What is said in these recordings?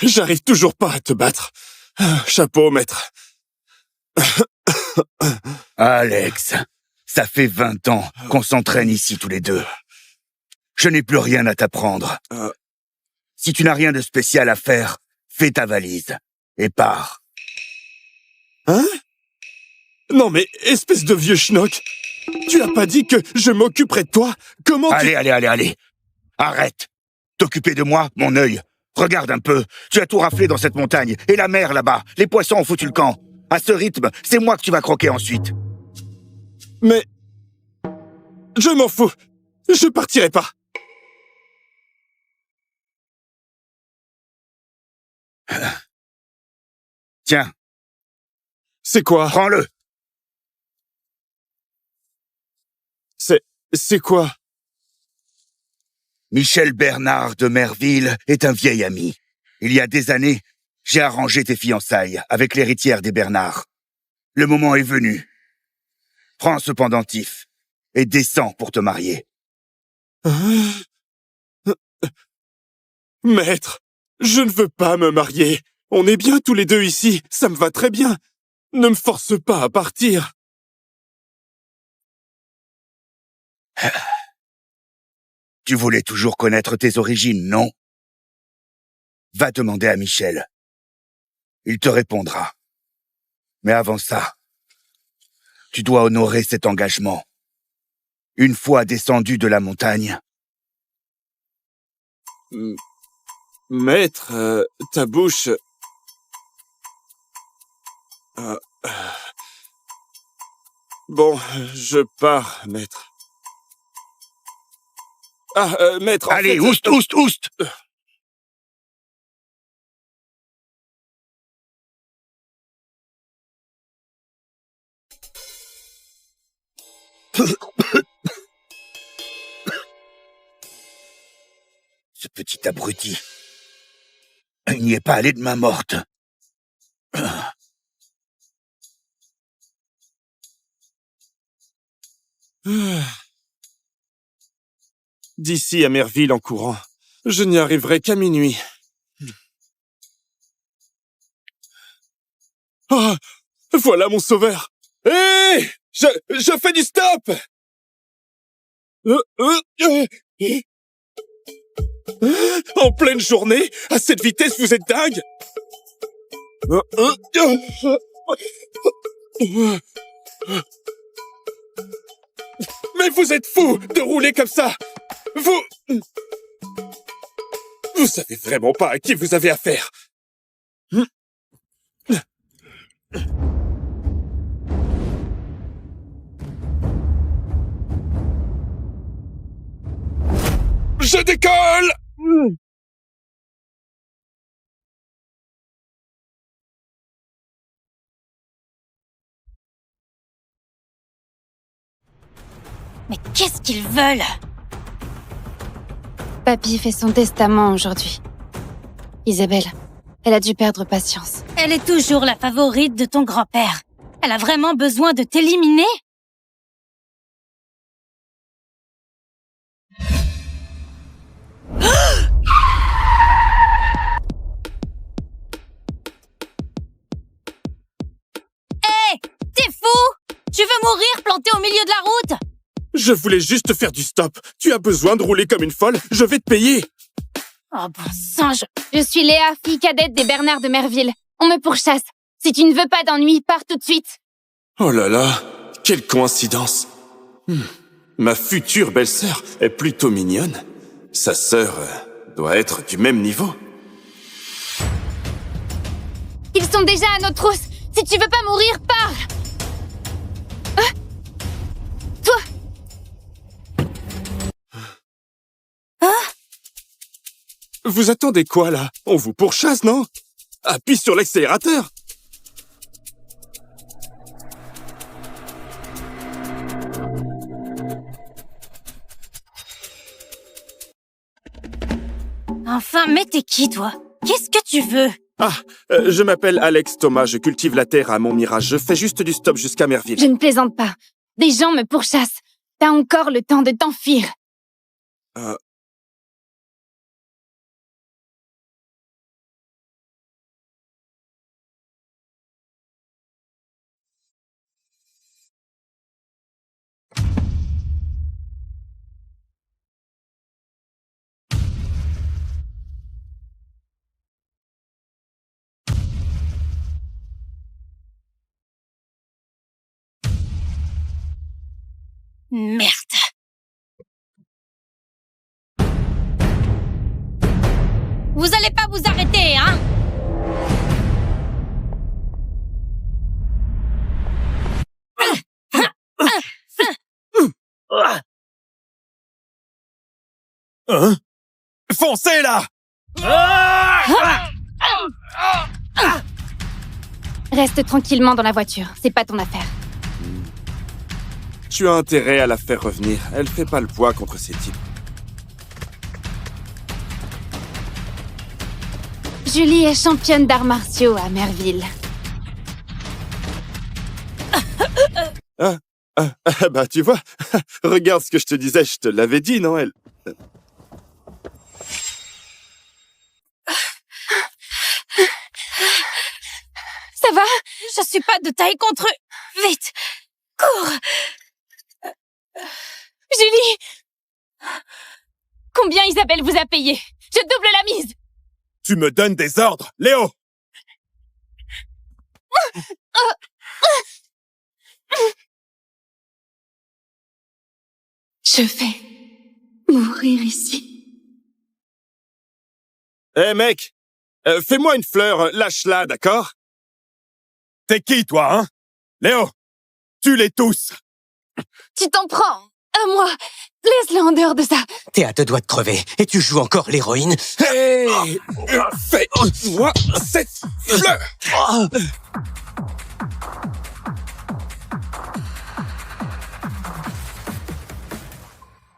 J'arrive toujours pas à te battre. Chapeau, maître. Alex, ça fait 20 ans qu'on s'entraîne ici tous les deux. Je n'ai plus rien à t'apprendre. Si tu n'as rien de spécial à faire, fais ta valise et pars. Hein? Non mais, espèce de vieux schnock, tu as pas dit que je m'occuperais de toi? Comment Allez. Arrête. T'occuper de moi, mon œil. Regarde un peu. Tu as tout raflé dans cette montagne. Et la mer là-bas. Les poissons ont foutu le camp. À ce rythme, c'est moi que tu vas croquer ensuite. Mais... je m'en fous. Je partirai pas. Tiens. C'est quoi? Prends-le. C'est quoi? Michel Bernard de Merville est un vieil ami. Il y a des années, j'ai arrangé tes fiançailles avec l'héritière des Bernard. Le moment est venu. Prends ce pendentif et descends pour te marier. Maître, je ne veux pas me marier. On est bien tous les deux ici, ça me va très bien. Ne me force pas à partir. Tu voulais toujours connaître tes origines, non? Va demander à Michel. Il te répondra. Mais avant ça, tu dois honorer cet engagement. Une fois descendu de la montagne. Maître, ta bouche... Bon, je pars, maître. Maître, allez, oust. Ce petit abruti. Il n'y est pas allé de main morte. D'ici à Merville en courant, je n'y arriverai qu'à minuit. Ah, voilà mon sauveur. Hé, je fais du stop. En pleine journée, à cette vitesse, vous êtes dingue. Mais vous êtes fou de rouler comme ça. Vous savez vraiment pas à qui vous avez affaire. Je décolle! Mais qu'est-ce qu'ils veulent? Papy fait son testament aujourd'hui. Isabelle, elle a dû perdre patience. Elle est toujours la favorite de ton grand-père. Elle a vraiment besoin de t'éliminer? Hé! T'es fou? Tu veux mourir planté au milieu de la route? Je voulais juste faire du stop. Tu as besoin de rouler comme une folle. Je vais te payer. Oh bon sang, Je suis Léa, fille cadette des Bernard de Merville. On me pourchasse. Si tu ne veux pas d'ennui, pars tout de suite. Oh là là, quelle coïncidence. Ma future belle-sœur est plutôt mignonne. Sa sœur doit être du même niveau. Ils sont déjà à nos trousses. Si tu veux pas mourir, pars. Vous attendez quoi, là? On vous pourchasse, non? Appuie sur l'accélérateur! Enfin, mais t'es qui, toi? Qu'est-ce que tu veux? Je m'appelle Alex Thomas, je cultive la terre à Montmirage. Je fais juste du stop jusqu'à Merville. Je ne plaisante pas. Des gens me pourchassent. T'as encore le temps de t'enfuir. Merde. Vous allez pas vous arrêter, hein? Hein? Foncez, là! Reste tranquillement dans la voiture. C'est pas ton affaire. Tu as intérêt à la faire revenir. Elle fait pas le poids contre ces types. Julie est championne d'arts martiaux à Merville. Bah, tu vois, regarde ce que je te disais, je te l'avais dit, non, elle... Ça va? Je suis pas de taille contre eux. Vite! Cours! Julie! Combien Isabelle vous a payé? Je double la mise! Tu me donnes des ordres, Léo! Je vais mourir ici. Hé, mec! Fais-moi une fleur, lâche-la, d'accord? T'es qui, toi, hein? Léo! Tue-les tous! Tu t'en prends à moi! Laisse-le en dehors de ça! T'es à 2 doigts de crever, et tu joues encore l'héroïne. Hey! Fais-moi cette fleur!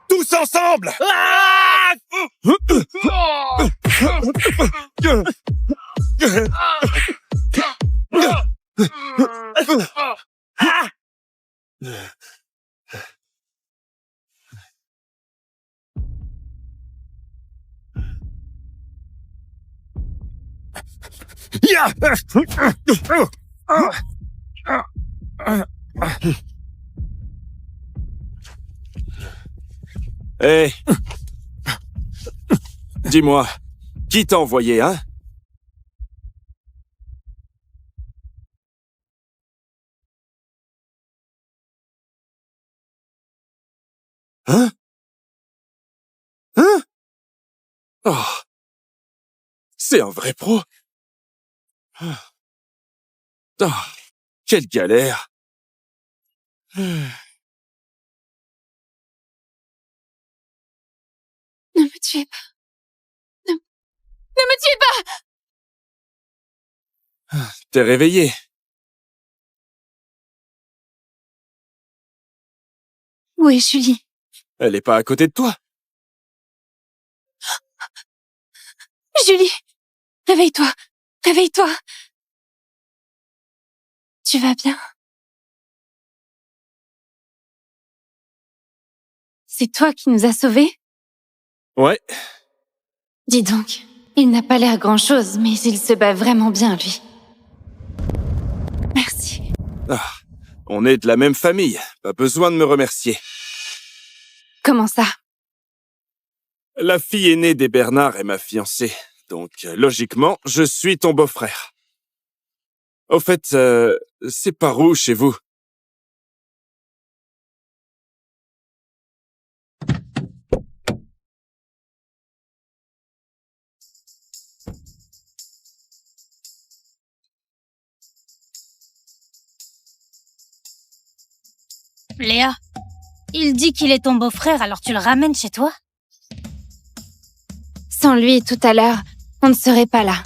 Tous ensemble! Hé! Dis-moi, qui t'a envoyé, hein? Hein? Hein? Oh! C'est un vrai pro! Oh, quelle galère! Ne me tuez pas. Ne me tuez pas! T'es réveillé. Où est Julie? Elle est pas à côté de toi. Julie! Réveille-toi! Réveille-toi! Tu vas bien? C'est toi qui nous as sauvés? Ouais. Dis donc, il n'a pas l'air grand-chose, mais il se bat vraiment bien, lui. Merci. Ah, on est de la même famille. Pas besoin de me remercier. Comment ça? La fille aînée des Bernard est ma fiancée. Donc, logiquement, je suis ton beau-frère. Au fait, c'est par où chez vous? Léa, il dit qu'il est ton beau-frère, alors tu le ramènes chez toi? Sans lui, tout à l'heure, on ne serait pas là.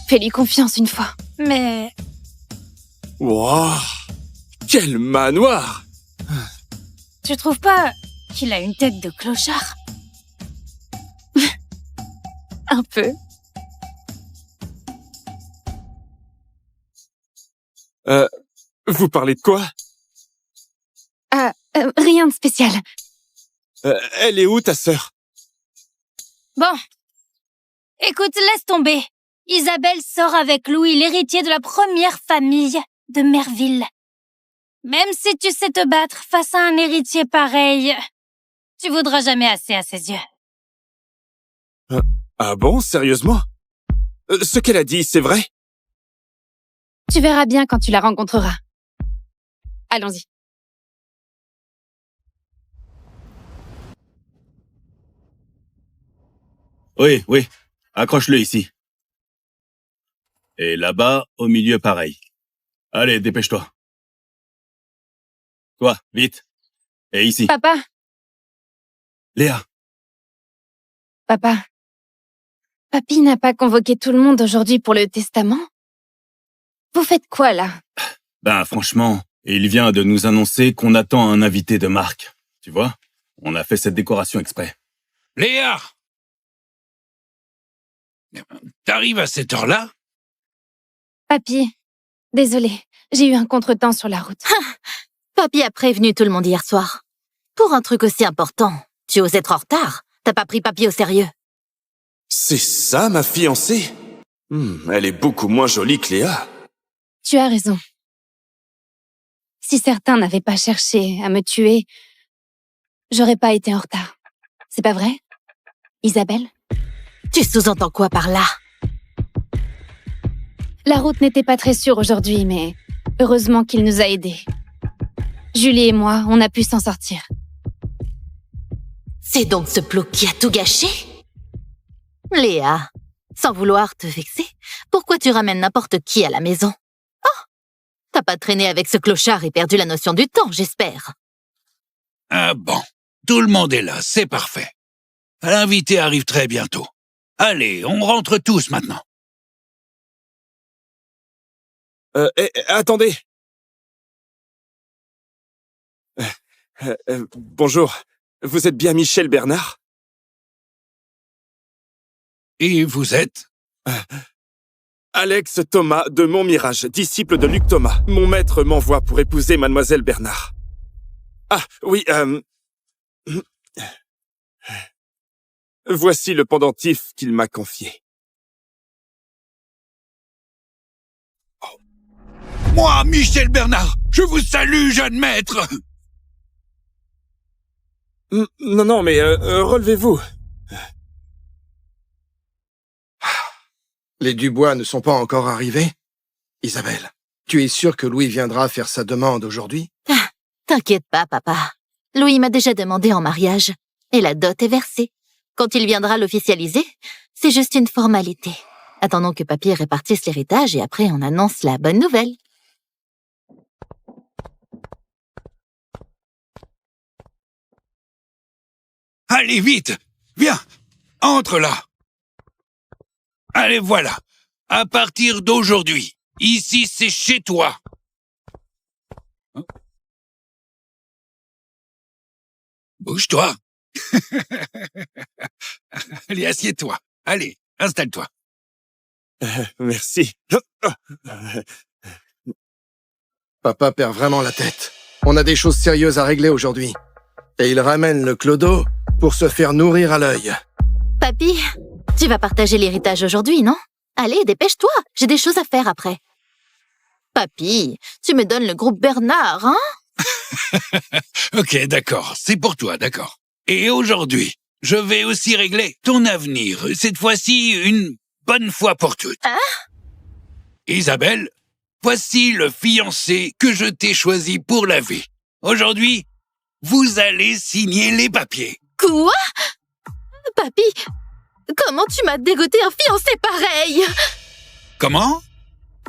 Fais-lui confiance une fois. Mais Wouah! Quel manoir! tu trouves pas qu'il a une tête de clochard? Un peu. Vous parlez de quoi? Rien de spécial. Elle est où, ta sœur? Bon. Écoute, laisse tomber. Isabelle sort avec Louis, l'héritier de la première famille de Merville. Même si tu sais te battre face à un héritier pareil, tu voudras jamais assez à ses yeux. Ah bon, sérieusement? Ce qu'elle a dit, c'est vrai? Tu verras bien quand tu la rencontreras. Allons-y. Oui. Accroche-le ici. Et là-bas, au milieu, pareil. Allez, dépêche-toi. Toi, vite. Et ici. Papa, Léa. papa. Papy n'a pas convoqué tout le monde aujourd'hui pour le testament? Vous faites quoi, là? Ben, franchement, il vient de nous annoncer qu'on attend un invité de marque. Tu vois? On a fait cette décoration exprès. Léa! T'arrives à cette heure-là? Papy, désolé, j'ai eu un contretemps sur la route. Papy a prévenu tout le monde hier soir. Pour un truc aussi important, tu oses être en retard? T'as pas pris Papy au sérieux? C'est ça, ma fiancée? Elle est beaucoup moins jolie que Léa. Tu as raison. Si certains n'avaient pas cherché à me tuer, j'aurais pas été en retard. C'est pas vrai, Isabelle? Tu sous-entends quoi par là? La route n'était pas très sûre aujourd'hui, mais heureusement qu'il nous a aidés. Julie et moi, on a pu s'en sortir. C'est donc ce plot qui a tout gâché? Léa, sans vouloir te vexer, pourquoi tu ramènes n'importe qui à la maison? Oh, t'as pas traîné avec ce clochard et perdu la notion du temps, j'espère. Ah bon, tout le monde est là, c'est parfait. L'invité arrive très bientôt. Allez, on rentre tous maintenant. Attendez. Bonjour. Vous êtes bien Michel Bernard? Et vous êtes? Alex Thomas de Montmirage, disciple de Luc Thomas. Mon maître m'envoie pour épouser mademoiselle Bernard. Ah, oui, voici le pendentif qu'il m'a confié. Moi, Michel Bernard, je vous salue, jeune maître! Non, mais relevez-vous. Les Dubois ne sont pas encore arrivés? Isabelle, tu es sûre que Louis viendra faire sa demande aujourd'hui? T'inquiète pas, papa. Louis m'a déjà demandé en mariage, et la dot est versée. Quand il viendra l'officialiser, c'est juste une formalité. Attendons que Papy répartisse l'héritage et après on annonce la bonne nouvelle. Allez, vite! Viens! Entre là! Allez, voilà! À partir d'aujourd'hui, ici c'est chez toi! Bouge-toi! Allez, assieds-toi! Allez, installe-toi! Merci. Papa perd vraiment la tête. On a des choses sérieuses à régler aujourd'hui. Et il ramène le clodo pour se faire nourrir à l'œil. Papy, tu vas partager l'héritage aujourd'hui, non? Allez, dépêche-toi, j'ai des choses à faire après. Papy, tu me donnes le groupe Bernard, hein? Ok, d'accord, c'est pour toi, d'accord. Et aujourd'hui, je vais aussi régler ton avenir, cette fois-ci une bonne fois pour toutes. Hein? Isabelle, voici le fiancé que je t'ai choisi pour la vie. Aujourd'hui, vous allez signer les papiers. Quoi? Papy, comment tu m'as dégoté un fiancé pareil? Comment?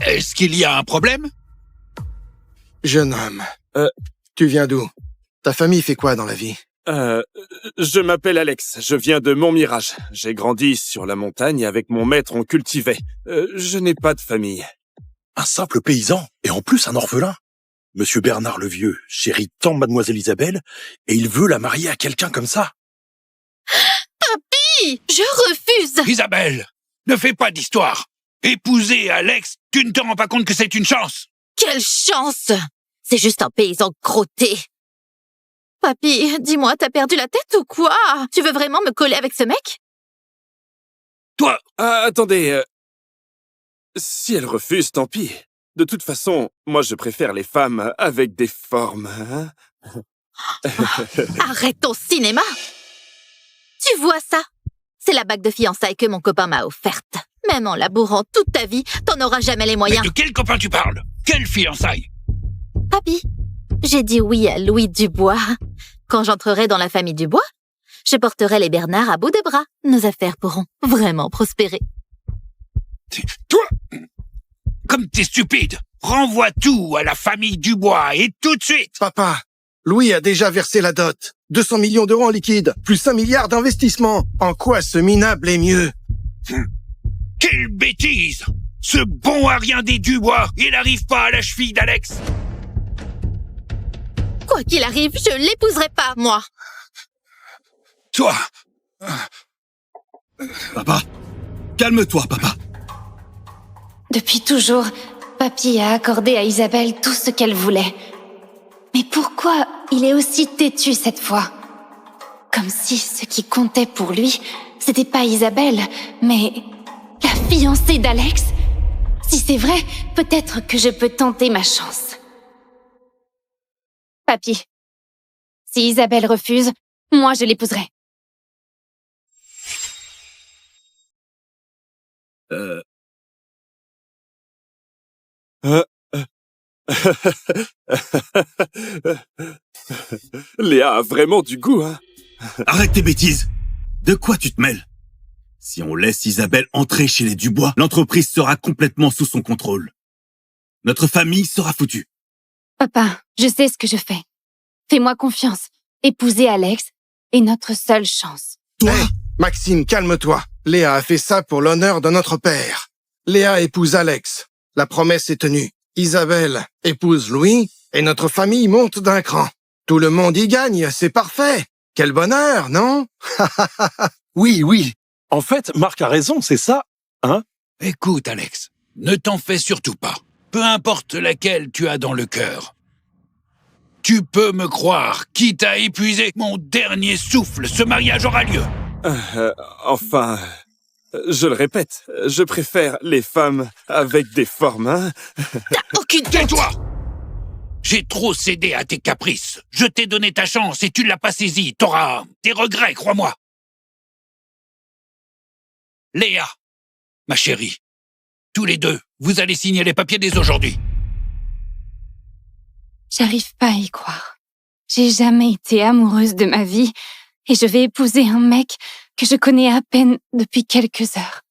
Est-ce qu'il y a un problème? Jeune homme, tu viens d'où? Ta famille fait quoi dans la vie? Je m'appelle Alex, je viens de Montmirage. J'ai grandi sur la montagne avec mon maître, on cultivait. Je n'ai pas de famille. Un simple paysan, et en plus un orphelin. Monsieur Bernard le Vieux chérit tant mademoiselle Isabelle, et il veut la marier à quelqu'un comme ça. Papy, je refuse. Isabelle, ne fais pas d'histoire. Épouser Alex, tu ne te rends pas compte que c'est une chance. Quelle chance! C'est juste un paysan crotté. Papy, dis-moi, t'as perdu la tête ou quoi? Tu veux vraiment me coller avec ce mec? Toi, Attendez, si elle refuse, tant pis. De toute façon, moi je préfère les femmes avec des formes, hein. Arrête ton cinéma! Tu vois ça? C'est la bague de fiançailles que mon copain m'a offerte. Même en labourant toute ta vie, t'en auras jamais les mais moyens. de quel copain tu parles? Quelle fiançailles? Papy, j'ai dit oui à Louis Dubois. Quand j'entrerai dans la famille Dubois, je porterai les Bernard à bout de bras. Nos affaires pourront vraiment prospérer. Toi, comme t'es stupide, renvoie tout à la famille Dubois et tout de suite. Papa, Louis a déjà versé la dot. 200 millions d'euros en liquide, plus 1 milliard d'investissements. En quoi ce minable est mieux? Quelle bêtise! Ce bon à rien des Dubois, il n'arrive pas à la cheville d'Alex. Quoi qu'il arrive, je l'épouserai pas, moi. Toi, Papa, calme-toi, papa. Depuis toujours, Papy a accordé à Isabelle tout ce qu'elle voulait. Mais pourquoi il est aussi têtu cette fois? Comme si ce qui comptait pour lui, c'était pas Isabelle, mais la fiancée d'Alex? Si c'est vrai, peut-être que je peux tenter ma chance. Papy, si Isabelle refuse, moi je l'épouserai. Léa a vraiment du goût, hein. Arrête tes bêtises. De quoi tu te mêles? Si on laisse Isabelle entrer chez les Dubois, l'entreprise sera complètement sous son contrôle. Notre famille sera foutue. Papa, je sais ce que je fais. Fais-moi confiance. Épouser Alex est notre seule chance. Toi, Hey, Maxime, calme-toi. Léa a fait ça pour l'honneur de notre père. Léa épouse Alex. La promesse est tenue. Isabelle épouse Louis et notre famille monte d'un cran. Tout le monde y gagne, c'est parfait. Quel bonheur, non? Oui. En fait, Marc a raison, c'est ça, hein? écoute Alex, ne t'en fais surtout pas. Peu importe laquelle tu as dans le cœur. Tu peux me croire, quitte à épuiser mon dernier souffle, ce mariage aura lieu. Enfin, je le répète, je préfère les femmes avec des formes, hein. T'as aucune honte. Tais-toi! J'ai trop cédé à tes caprices. Je t'ai donné ta chance et tu l'as pas saisie. T'auras des regrets, crois-moi. Léa, ma chérie, tous les deux, vous allez signer les papiers dès aujourd'hui. J'arrive pas à y croire. J'ai jamais été amoureuse de ma vie et je vais épouser un mec que je connais à peine depuis quelques heures.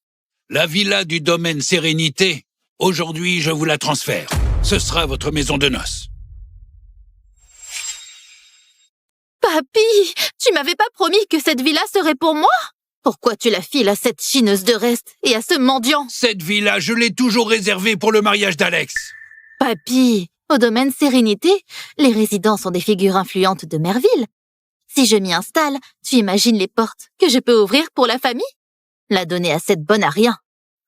La villa du domaine Sérénité, aujourd'hui, je vous la transfère. Ce sera votre maison de noces. Papy, tu m'avais pas promis que cette villa serait pour moi? Pourquoi tu la files à cette chineuse de reste et à ce mendiant? Cette villa, je l'ai toujours réservée pour le mariage d'Alex. Papy, au domaine Sérénité, les résidents sont des figures influentes de Merville. Si je m'y installe, tu imagines les portes que je peux ouvrir pour la famille? La donner à cette bonne à rien.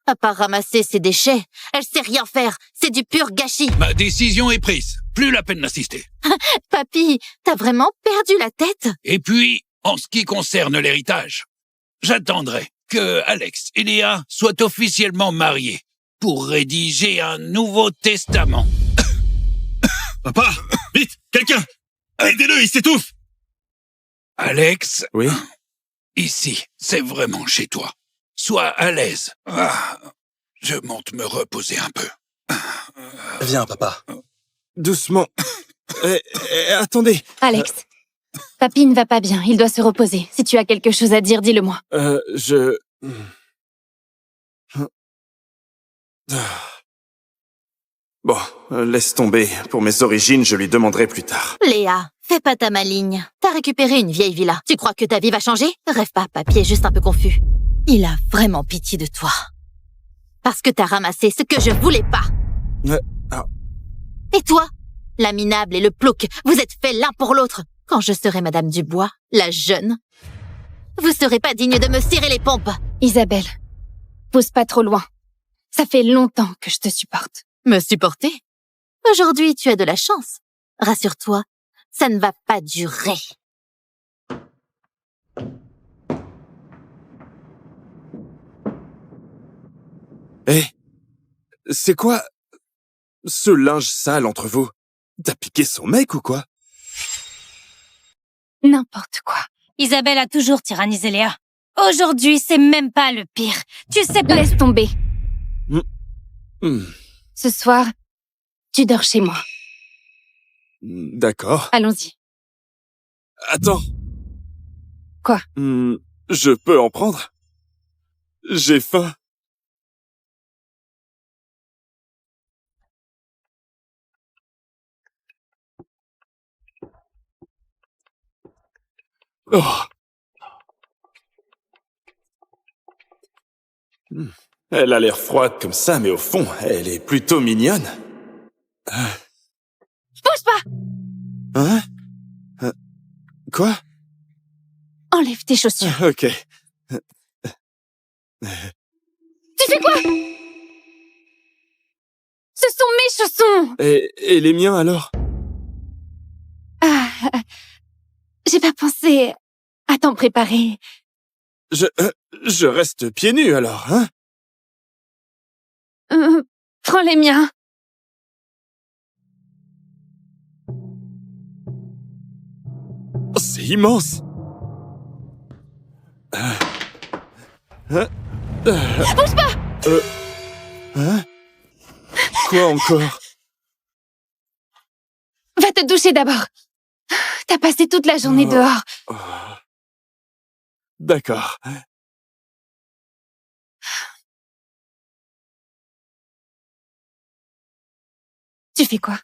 À part ramasser ses déchets, elle sait rien faire. C'est du pur gâchis. Ma décision est prise. Plus la peine d'insister. Papy, t'as vraiment perdu la tête? Et puis, en ce qui concerne l'héritage, j'attendrai que Alex et Léa soient officiellement mariés pour rédiger un nouveau testament. papa, vite, quelqu'un! Aidez-le, il s'étouffe! Alex, Oui? ici, c'est vraiment chez toi. Sois à l'aise. Je monte me reposer un peu. Viens, papa. Doucement. Attendez. Alex, Papy ne va pas bien, il doit se reposer. Si tu as quelque chose à dire, dis-le-moi. Bon, laisse tomber. Pour mes origines, je lui demanderai plus tard. Léa, Fais pas ta maligne. T'as récupéré une vieille villa. Tu crois que ta vie va changer? Rêve pas, Papy est juste un peu confus. Il a vraiment pitié de toi. Parce que t'as ramassé ce que je voulais pas. Et toi? La minable et le plouc, vous êtes faits l'un pour l'autre. Quand je serai Madame Dubois, la jeune, vous serez pas digne de me cirer les pompes. Isabelle, pousse pas trop loin. Ça fait longtemps que je te supporte. Me supporter? Aujourd'hui, tu as de la chance. Rassure-toi, ça ne va pas durer. Hé, c'est quoi ce linge sale entre vous? T'as piqué son mec ou quoi? N'importe quoi. Isabelle a toujours tyrannisé Léa. Aujourd'hui, c'est même pas le pire. Tu sais pas... Laisse tomber. Hmm, Ce soir, tu dors chez moi. D'accord. Allons-y. Attends. Quoi? Je peux en prendre? J'ai faim. Oh. Elle a l'air froide comme ça, mais au fond, elle est plutôt mignonne. Bouge pas! Hein? Quoi? Enlève tes chaussures. Ok. Tu fais quoi? Ce sont mes chaussons! Et les miens alors? Ah, j'ai pas pensé à t'en préparer. Je reste pieds nus alors, hein? Prends les miens. Oh, c'est immense! Bouge pas! Hein? Quoi encore? Va te doucher d'abord. T'as passé toute la journée dehors. Oh. D'accord. Tu fais quoi?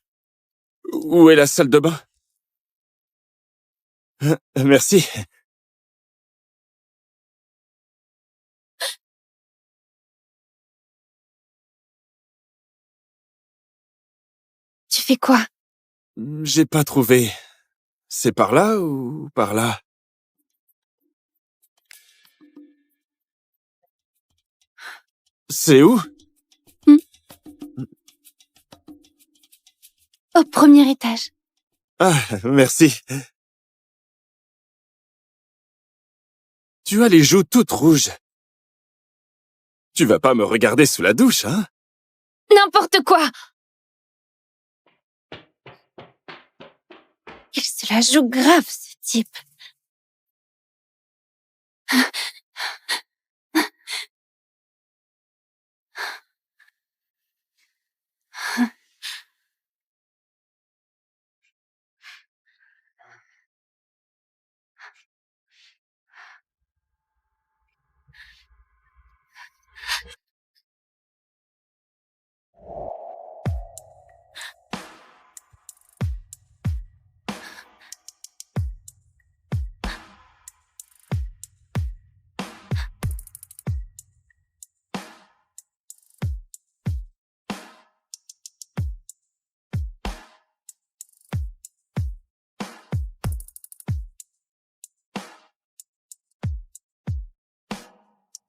Où est la salle de bain? Merci. Tu fais quoi? J'ai pas trouvé. C'est par là ou par là? C'est où? Au premier étage. Ah, merci. Tu as les joues toutes rouges. Tu vas pas me regarder sous la douche, hein? N'importe quoi! Il se la joue grave, ce type.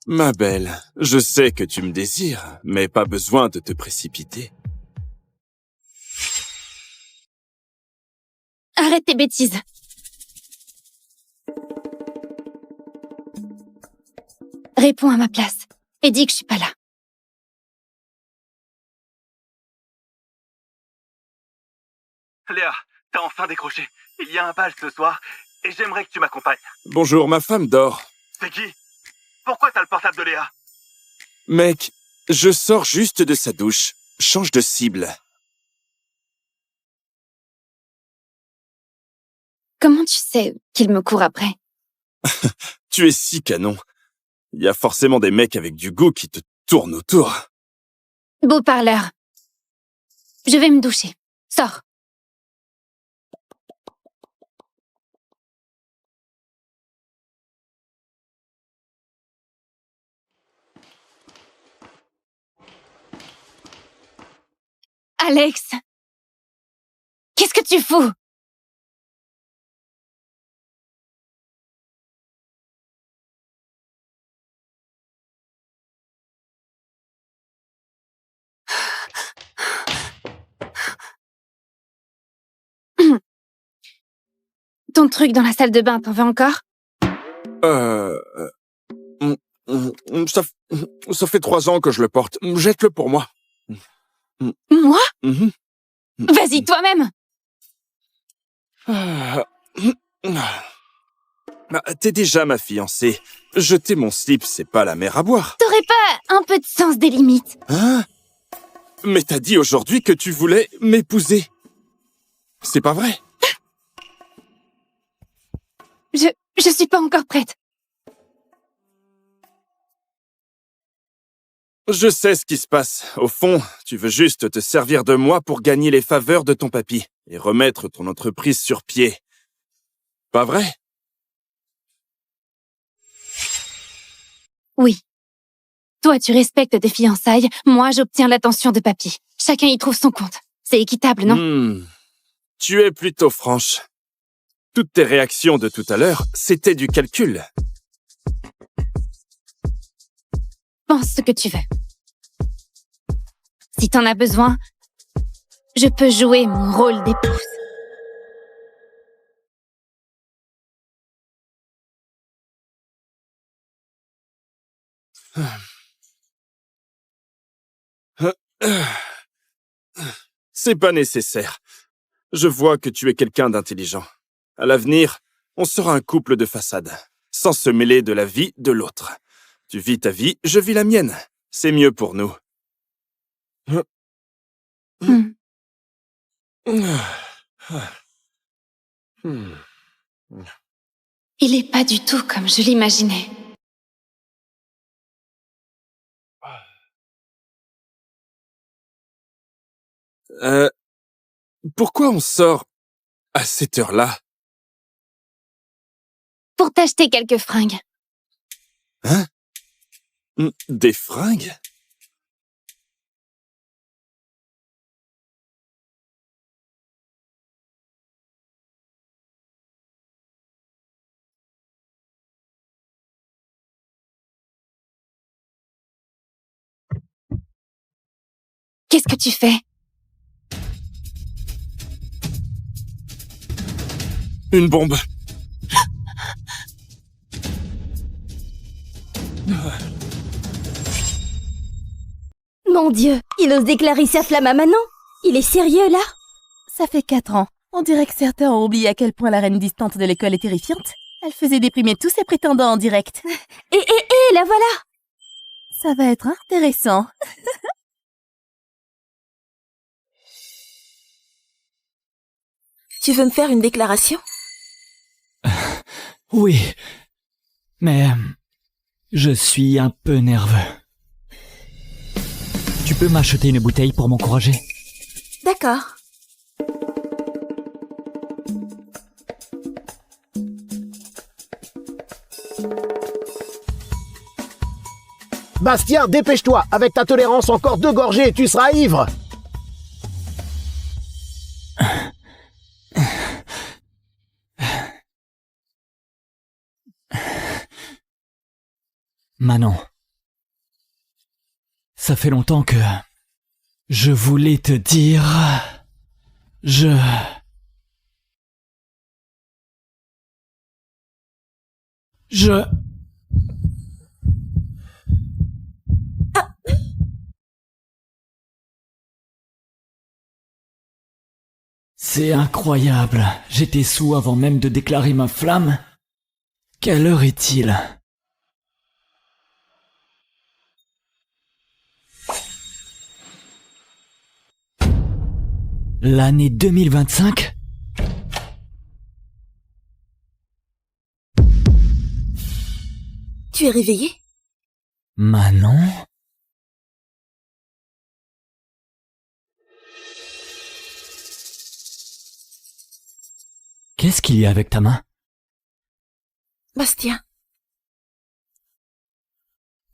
Ma belle, je sais que tu me désires, mais pas besoin de te précipiter. Arrête tes bêtises. Réponds à ma place et dis que je suis pas là. Léa, t'as enfin décroché. Il y a un bal ce soir et j'aimerais que tu m'accompagnes. Bonjour, ma femme dort. C'est qui? Pourquoi t'as le portable de Léa? Mec, je sors juste de sa douche. Change de cible. Comment tu sais qu'il me court après? Tu es si canon. Il y a forcément des mecs avec du goût qui te tournent autour. Beau parleur. Je vais me doucher. Sors. Alex! Qu'est-ce que tu fous? Ton truc dans la salle de bain, t'en veux encore? Ça fait 3 ans que je le porte. Jette-le pour moi. Moi? Mhm. Vas-y, toi-même! T'es déjà ma fiancée. Jeter mon slip, c'est pas la mer à boire. T'aurais pas un peu de sens des limites? Hein? Mais t'as dit aujourd'hui que tu voulais m'épouser. C'est pas vrai? Je suis pas encore prête. Je sais ce qui se passe. Au fond, tu veux juste te servir de moi pour gagner les faveurs de ton papy et remettre ton entreprise sur pied. Pas vrai? Oui. Toi, tu respectes tes fiançailles, moi, j'obtiens l'attention de papy. Chacun y trouve son compte. C'est équitable, non? Tu es plutôt franche. Toutes tes réactions de tout à l'heure, c'était du calcul. Pense ce que tu veux. Si t'en as besoin, je peux jouer mon rôle d'épouse. C'est pas nécessaire. Je vois que tu es quelqu'un d'intelligent. À l'avenir, on sera un couple de façade, sans se mêler de la vie de l'autre. Tu vis ta vie, je vis la mienne. C'est mieux pour nous. Il est pas du tout comme je l'imaginais. Pourquoi on sort à cette heure-là? Pour t'acheter quelques fringues. Hein? Des fringues? Qu'est-ce que tu fais? Une bombe. Mon Dieu, il ose déclarer sa flamme à Manon? Il est sérieux, là? Ça fait 4 ans. On dirait que certains ont oublié à quel point la reine distante de l'école est terrifiante. Elle faisait déprimer tous ses prétendants en direct. Et la voilà! Ça va être intéressant. Tu veux me faire une déclaration? Oui, mais je suis un peu nerveux. Tu peux m'acheter une bouteille pour m'encourager? D'accord. Bastien, dépêche-toi. Avec ta tolérance, encore 2 gorgées et tu seras ivre. Manon, ça fait longtemps que je voulais te dire... C'est incroyable, j'étais sous avant même de déclarer ma flamme. Quelle heure est-il ? L'année 2025 ? Tu es réveillé? Manon ? Qu'est-ce qu'il y a avec ta main? Bastien.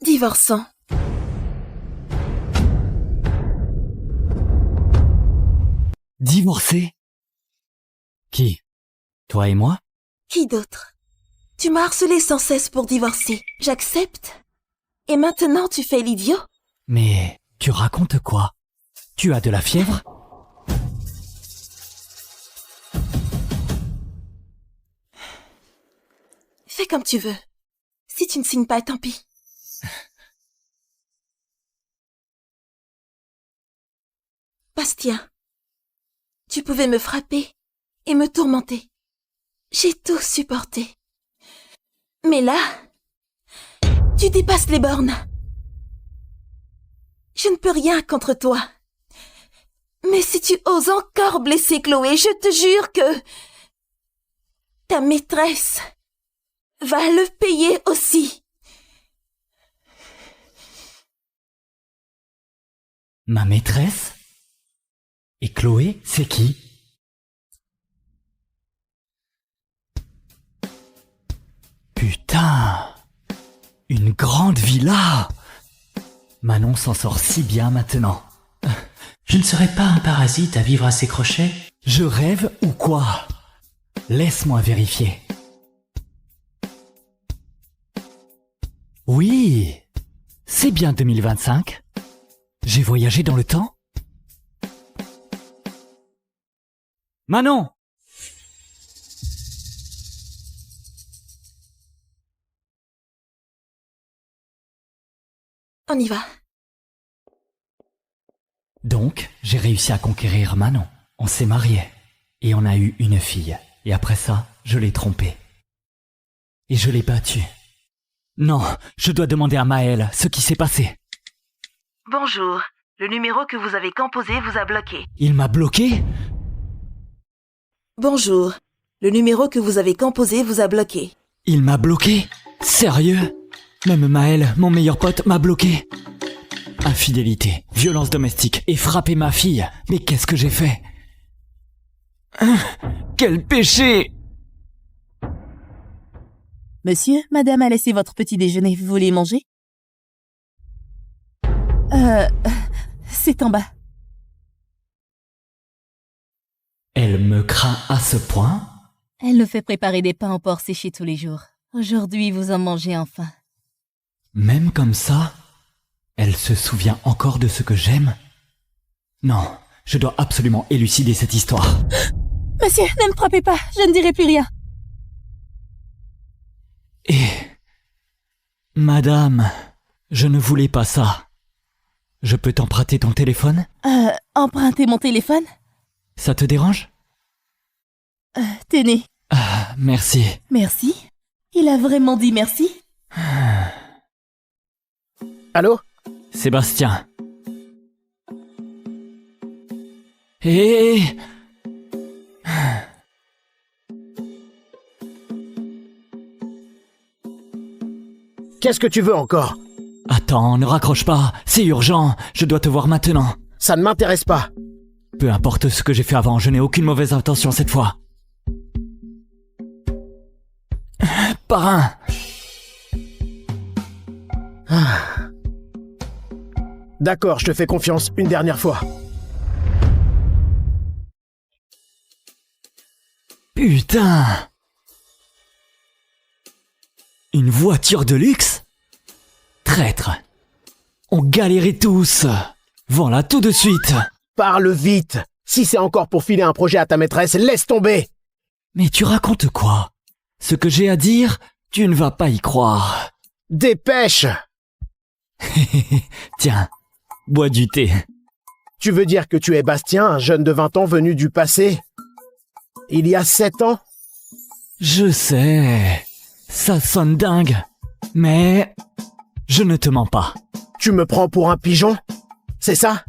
Divorçant. Divorcé? Qui? Toi et moi? Qui d'autre? Tu m'as harcelé sans cesse pour divorcer. J'accepte. Et maintenant tu fais l'idiot? Mais tu racontes quoi? Tu as de la fièvre? Fais comme tu veux. Si tu ne signes pas, tant pis. Bastien, tu pouvais me frapper et me tourmenter. J'ai tout supporté. Mais là, tu dépasses les bornes. Je ne peux rien contre toi. Mais si tu oses encore blesser Chloé, je te jure que ta maîtresse va le payer aussi. Ma maîtresse? Et Chloé, c'est qui? Putain! Une grande villa! Manon s'en sort si bien maintenant. Je ne serais pas un parasite à vivre à ses crochets? Je rêve ou quoi? Laisse-moi vérifier. Oui, c'est bien 2025. J'ai voyagé dans le temps. Manon! On y va. Donc, j'ai réussi à conquérir Manon. On s'est mariés. Et on a eu une fille. Et après ça, je l'ai trompée. Et je l'ai battue. Non, je dois demander à Maël ce qui s'est passé. Bonjour. Le numéro que vous avez composé vous a bloqué. Il m'a bloqué? Bonjour. Le numéro que vous avez composé vous a bloqué. Il m'a bloqué? Sérieux? Même Maël, mon meilleur pote, m'a bloqué. Infidélité, violence domestique et frapper ma fille. Mais qu'est-ce que j'ai fait? Quel péché! Monsieur, madame a laissé votre petit déjeuner. Vous voulez manger? C'est en bas. Elle me craint à ce point? Elle nous fait préparer des pains au porc séchés tous les jours. Aujourd'hui, vous en mangez enfin. Même comme ça, elle se souvient encore de ce que j'aime? Non, je dois absolument élucider cette histoire. Monsieur, ne me frappez pas, je ne dirai plus rien. Et... Madame, je ne voulais pas ça. Je peux t'emprunter ton téléphone? Emprunter mon téléphone? Ça te dérange? Tenez. Ah, merci. Merci? Il a vraiment dit merci? Allô? Sébastien. Hé! Qu'est-ce que tu veux encore? Attends, ne raccroche pas, c'est urgent, je dois te voir maintenant. Ça ne m'intéresse pas. Peu importe ce que j'ai fait avant, je n'ai aucune mauvaise intention cette fois. Parrain! D'accord, je te fais confiance une dernière fois. Putain! Une voiture de luxe? Traître! On galérait tous! Voilà tout de suite! Parle vite! Si c'est encore pour filer un projet à ta maîtresse, laisse tomber! Mais tu racontes quoi? Ce que j'ai à dire, tu ne vas pas y croire. Dépêche! Tiens, bois du thé. Tu veux dire que tu es Bastien, un jeune de 20 ans venu du passé? Il y a 7 ans? Je sais, ça sonne dingue, mais je ne te mens pas. Tu me prends pour un pigeon? C'est ça?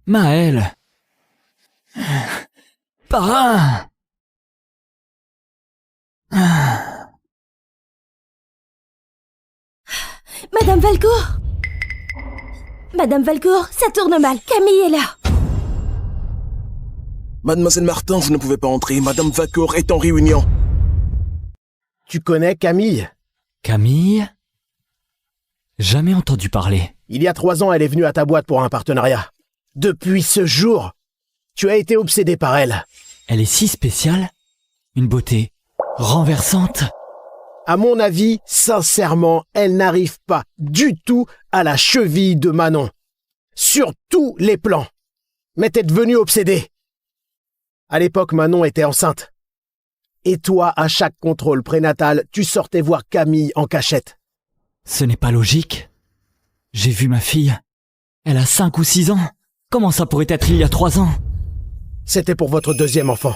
Maël. Parrain. Madame Valcourt! Madame Valcourt, ça tourne mal. Camille est là. Mademoiselle Martin, vous ne pouvez pas entrer. Madame Valcourt est en réunion. Tu connais Camille? Camille? Jamais entendu parler. Il y a 3 ans, elle est venue à ta boîte pour un partenariat. Depuis ce jour, tu as été obsédé par elle. Elle est si spéciale. Une beauté renversante. À mon avis, sincèrement, elle n'arrive pas du tout à la cheville de Manon. Sur tous les plans. Mais t'es devenu obsédé. À l'époque, Manon était enceinte. Et toi, à chaque contrôle prénatal, tu sortais voir Camille en cachette. Ce n'est pas logique. J'ai vu ma fille. Elle a 5 ou 6 ans. Comment ça pourrait être il y a 3 ans? C'était pour votre deuxième enfant.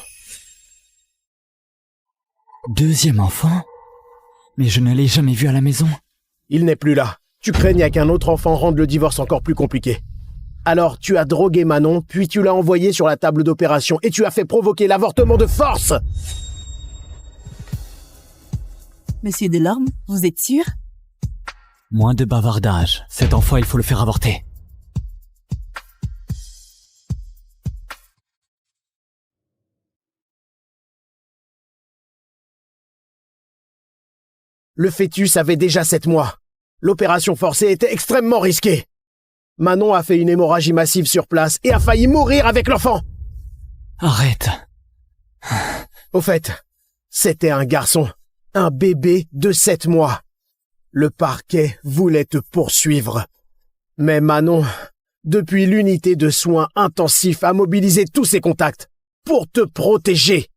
Deuxième enfant? Mais je ne l'ai jamais vu à la maison. Il n'est plus là. Tu craignais qu'un autre enfant rende le divorce encore plus compliqué. Alors tu as drogué Manon, puis tu l'as envoyée sur la table d'opération et tu as fait provoquer l'avortement de force. Monsieur Delorme, vous êtes sûr? Moins de bavardage. Cet enfant, il faut le faire avorter. Le fœtus avait déjà 7 mois. L'opération forcée était extrêmement risquée. Manon a fait une hémorragie massive sur place et a failli mourir avec l'enfant. Arrête. Au fait, c'était un garçon, un bébé de 7 mois. Le parquet voulait te poursuivre. Mais Manon, depuis l'unité de soins intensifs, a mobilisé tous ses contacts pour te protéger.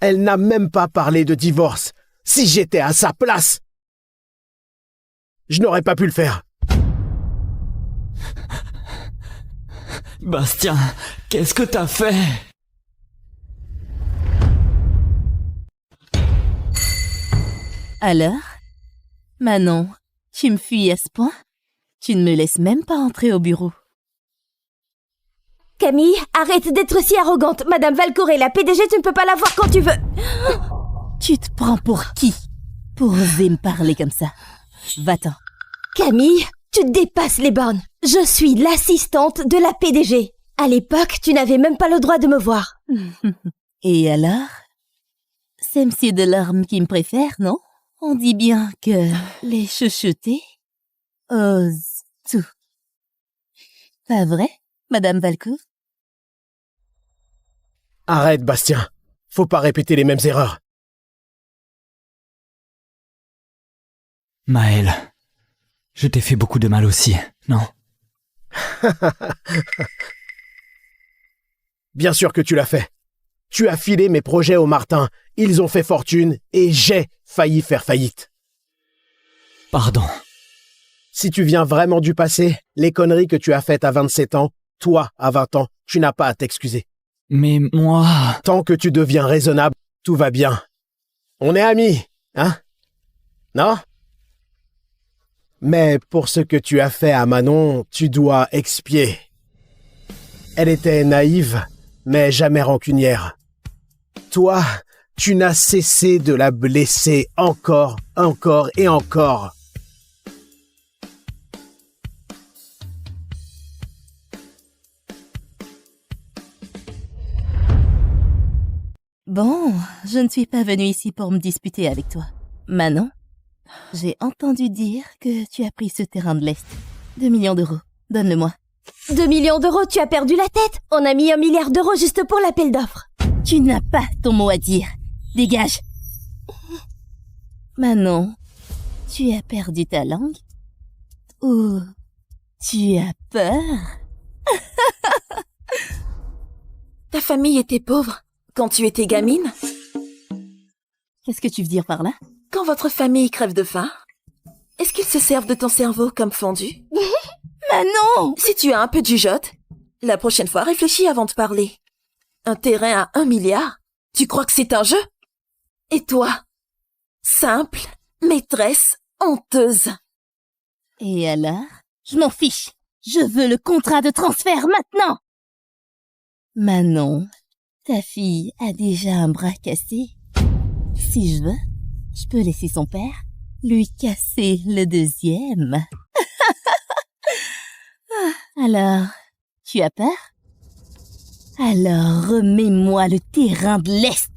Elle n'a même pas parlé de divorce. Si j'étais à sa place, je n'aurais pas pu le faire. Bastien, qu'est-ce que t'as fait? Alors? Manon, tu me fuis à ce point? Tu ne me laisses même pas entrer au bureau. Camille, arrête d'être si arrogante. Madame Valcourt, la PDG, tu ne peux pas la voir quand tu veux. Tu te prends pour qui? Pour oser me parler comme ça? Va-t'en. Camille, tu dépasses les bornes. Je suis l'assistante de la PDG. À l'époque, tu n'avais même pas le droit de me voir. Et alors? C'est Monsieur Delorme qui me préfère, non? On dit bien que les chouchoutés osent tout. Pas vrai, Madame Valcourt? Arrête, Bastien. Faut pas répéter les mêmes erreurs. Maëlle, je t'ai fait beaucoup de mal aussi, non? Bien sûr que tu l'as fait. Tu as filé mes projets aux Martin, ils ont fait fortune et j'ai failli faire faillite. Pardon. Si tu viens vraiment du passé, les conneries que tu as faites à 27 ans, toi, à 20 ans, tu n'as pas à t'excuser. Mais moi... Tant que tu deviens raisonnable, tout va bien. On est amis, hein? Non? Mais pour ce que tu as fait à Manon, tu dois expier. Elle était naïve, mais jamais rancunière. Toi, tu n'as cessé de la blesser encore et encore. Bon, je ne suis pas venue ici pour me disputer avec toi. Manon, j'ai entendu dire que tu as pris ce terrain de l'Est. 2 millions d'euros. Donne-le-moi. 2 millions d'euros, tu as perdu la tête. On a mis 1 milliard d'euros juste pour l'appel d'offres. Tu n'as pas ton mot à dire. Dégage. Manon, tu as perdu ta langue? Ou tu as peur? Ta famille était pauvre quand tu étais gamine? Qu'est-ce que tu veux dire par là? Quand votre famille crève de faim, est-ce qu'ils se servent de ton cerveau comme fondu? Manon! Si tu as un peu de jugeote, la prochaine fois, réfléchis avant de parler. Un terrain à 1 milliard? Tu crois que c'est un jeu? Et toi? Simple, maîtresse, honteuse. Et alors? Je m'en fiche. Je veux le contrat de transfert maintenant. Manon, ta fille a déjà un bras cassé. Si je veux, je peux laisser son père lui casser le deuxième. Alors, tu as peur? Alors remets-moi le terrain de l'Est.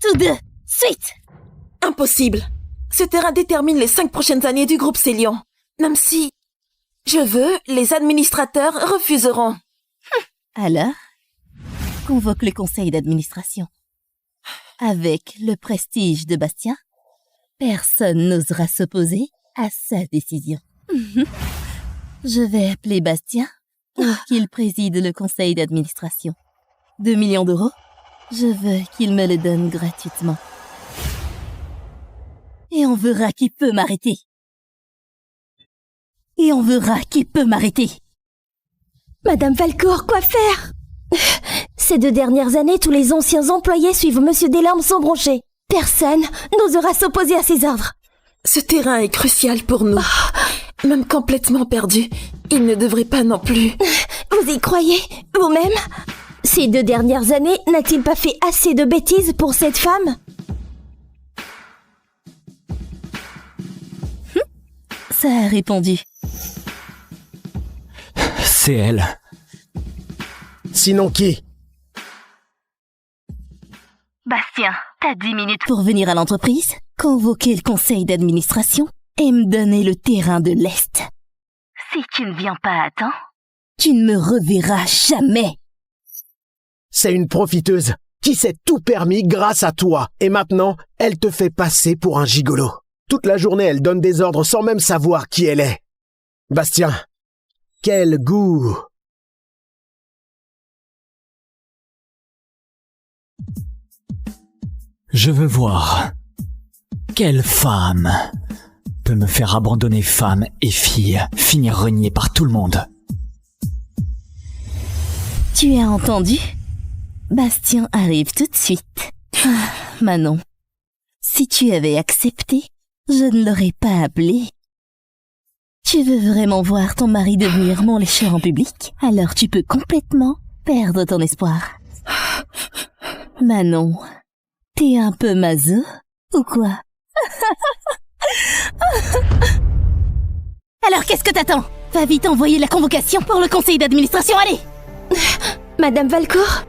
Tous deux, suite! Impossible. Ce terrain détermine les 5 prochaines années du groupe Célion. Même si je veux, les administrateurs refuseront. Alors, convoque le conseil d'administration. Avec le prestige de Bastien, personne n'osera s'opposer à sa décision. Je vais appeler Bastien pour qu'il préside le conseil d'administration. 2 millions d'euros, je veux qu'il me le donne gratuitement. Et on verra qui peut m'arrêter. Madame Valcourt, quoi faire? Ces 2 dernières années, tous les anciens employés suivent Monsieur Delorme sans broncher. Personne n'osera s'opposer à ses ordres. Ce terrain est crucial pour nous. Même complètement perdu, il ne devrait pas non plus. Vous y croyez, vous-même? Ces 2 dernières années, n'a-t-il pas fait assez de bêtises pour cette femme? Ça a répondu. C'est elle. Sinon qui? Bastien, t'as 10 minutes pour venir à l'entreprise, convoquer le conseil d'administration et me donner le terrain de l'Est. Si tu ne viens pas à temps, tu ne me reverras jamais. C'est une profiteuse qui s'est tout permis grâce à toi. Et maintenant, elle te fait passer pour un gigolo. Toute la journée, elle donne des ordres sans même savoir qui elle est. Bastien, quel goût! Je veux voir. Quelle femme peut me faire abandonner femme et fille, finir reniée par tout le monde? Tu as entendu? Bastien arrive tout de suite. Manon, si tu avais accepté, je ne l'aurais pas appelé. Tu veux vraiment voir ton mari devenir mon lécheur en public? Alors tu peux complètement perdre ton espoir. Manon, t'es un peu maso ou quoi? Alors qu'est-ce que t'attends? Va vite envoyer la convocation pour le conseil d'administration, allez! Madame Valcourt?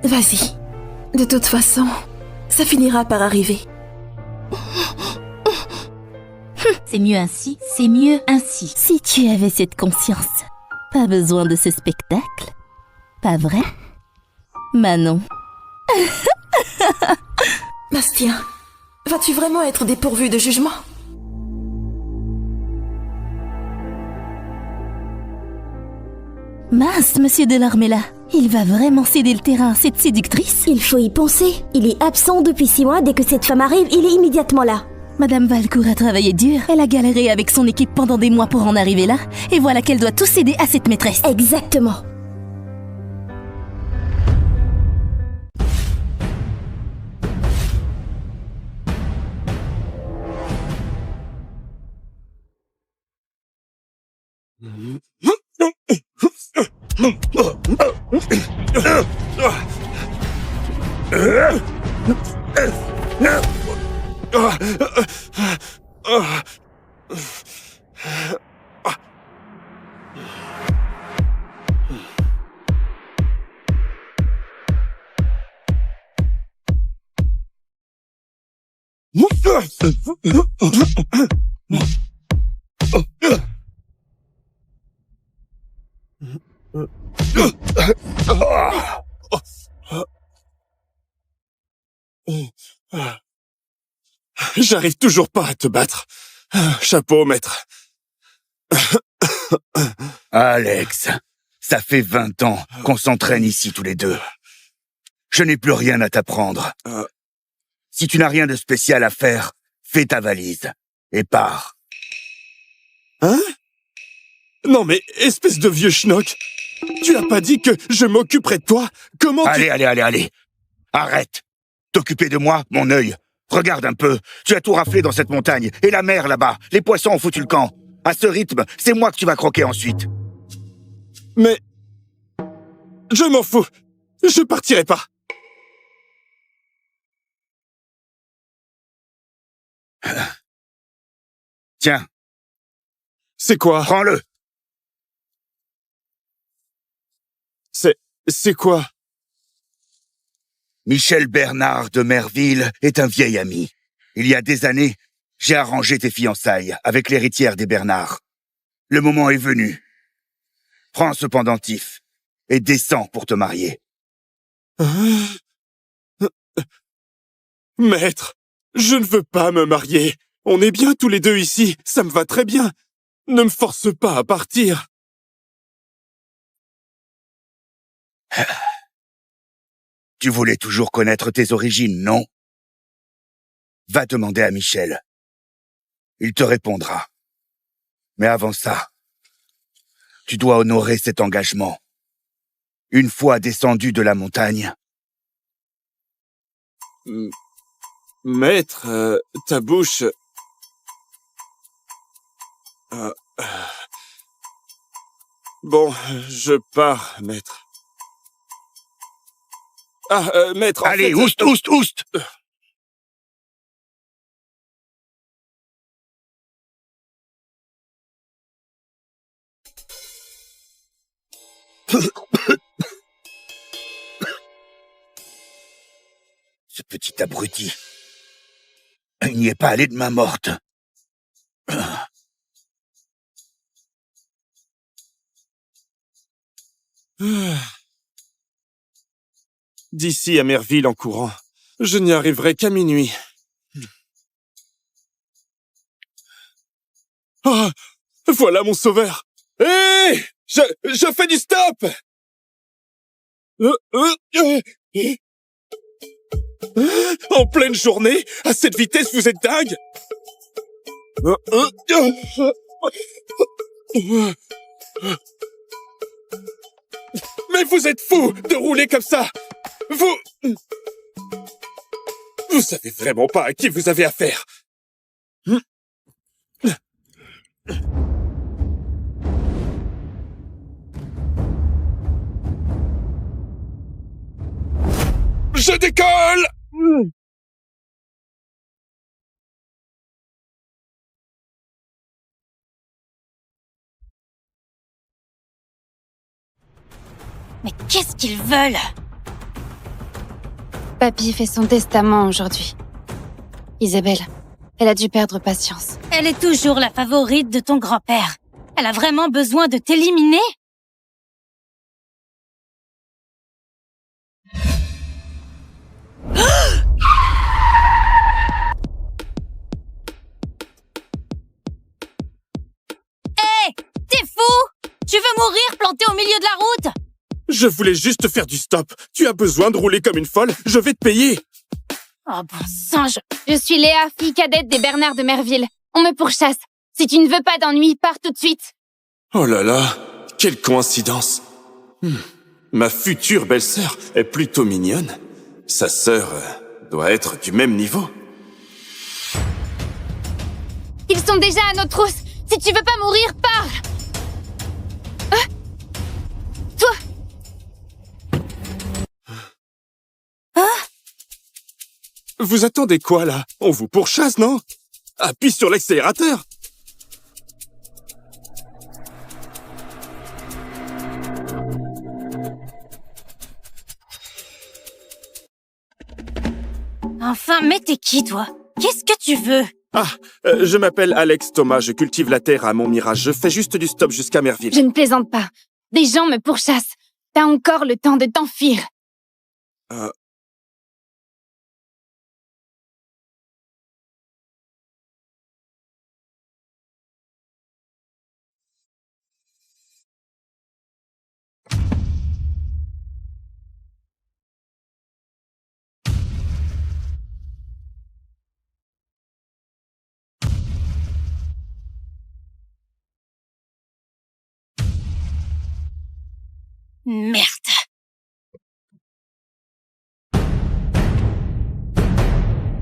Vas-y. De toute façon, ça finira par arriver. C'est mieux ainsi, c'est mieux ainsi. Si tu avais cette conscience, pas besoin de ce spectacle, pas vrai? Manon. Bastien, vas-tu vraiment être dépourvu de jugement? Mince, Monsieur Delorme est là. Il va vraiment céder le terrain à cette séductrice? Il faut y penser. Il est absent depuis 6 mois. Dès que cette femme arrive, il est immédiatement là. Madame Valcourt a travaillé dur. Elle a galéré avec son équipe pendant des mois pour en arriver là. Et voilà qu'elle doit tout céder à cette maîtresse. Exactement. J'arrive toujours pas à te battre. Chapeau, maître. Alex, ça fait 20 ans qu'on s'entraîne ici tous les deux. Je n'ai plus rien à t'apprendre. Si tu n'as rien de spécial à faire, fais ta valise et pars. Hein? Non mais, espèce de vieux schnock, tu as pas dit que je m'occuperais de toi? Comment Allez, allez. Arrête. T'occuper de moi, mon œil. Regarde un peu, tu as tout raflé dans cette montagne. Et la mer là-bas, les poissons ont foutu le camp. À ce rythme, c'est moi que tu vas croquer ensuite. Mais... je m'en fous. Je partirai pas. Tiens. C'est quoi? Prends-le. C'est quoi? Michel Bernard de Merville est un vieil ami. Il y a des années, j'ai arrangé tes fiançailles avec l'héritière des Bernard. Le moment est venu. Prends ce pendentif et descends pour te marier. Maître, je ne veux pas me marier. On est bien tous les deux ici, ça me va très bien. Ne me force pas à partir. Tu voulais toujours connaître tes origines, non? Va demander à Michel. Il te répondra. Mais avant ça, tu dois honorer cet engagement. Une fois descendu de la montagne. Maître, ta bouche... Bon, je pars, maître. Maître, allez, en fait... oust. Ce petit abruti. Il n'y est pas allé de main morte. D'ici à Merville en courant, je n'y arriverai qu'à minuit. Ah, voilà mon sauveur. Hé, je fais du stop. En pleine journée, à cette vitesse, vous êtes dingue. Mais vous êtes fou de rouler comme ça. Vous savez vraiment pas à qui vous avez affaire. Je décolle! Mais qu'est-ce qu'ils veulent? Papy fait son testament aujourd'hui. Isabelle, elle a dû perdre patience. Elle est toujours la favorite de ton grand-père. Elle a vraiment besoin de t'éliminer? Hé! T'es fou? Tu veux mourir planté au milieu de la route? Je voulais juste faire du stop. Tu as besoin de rouler comme une folle. Je vais te payer. Oh bon sang, Je suis Léa, fille cadette des Bernard de Merville. On me pourchasse. Si tu ne veux pas d'ennui, pars tout de suite. Oh là là, quelle coïncidence. Ma future belle-sœur est plutôt mignonne. Sa sœur doit être du même niveau. Ils sont déjà à nos trousses. Si tu veux pas mourir, pars. Toi. Vous attendez quoi, là? On vous pourchasse, non? Appuie sur l'accélérateur. Enfin, mais t'es qui, toi? Qu'est-ce que tu veux? Je m'appelle Alex Thomas, je cultive la terre à Montmirage. Je fais juste du stop jusqu'à Merville. Je ne plaisante pas. Des gens me pourchassent. T'as encore le temps de t'enfuir. Merde.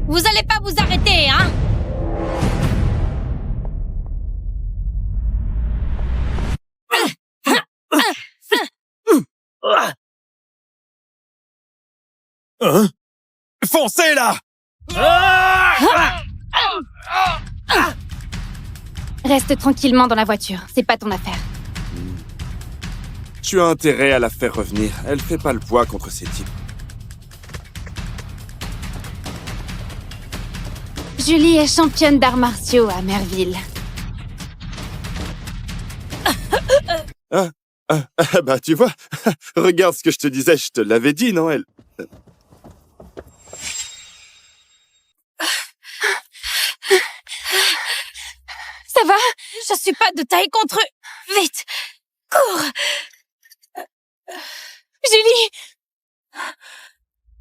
Vous allez pas vous arrêter, hein? Hein? Foncez, là! Reste tranquillement dans la voiture. C'est pas ton affaire. Tu as intérêt à la faire revenir. Elle fait pas le poids contre ces types. Julie est championne d'arts martiaux à Merville. Bah, tu vois, regarde ce que je te disais, je te l'avais dit, non, elle... Ça va? Je suis pas de taille contre eux. Vite! Cours! Julie!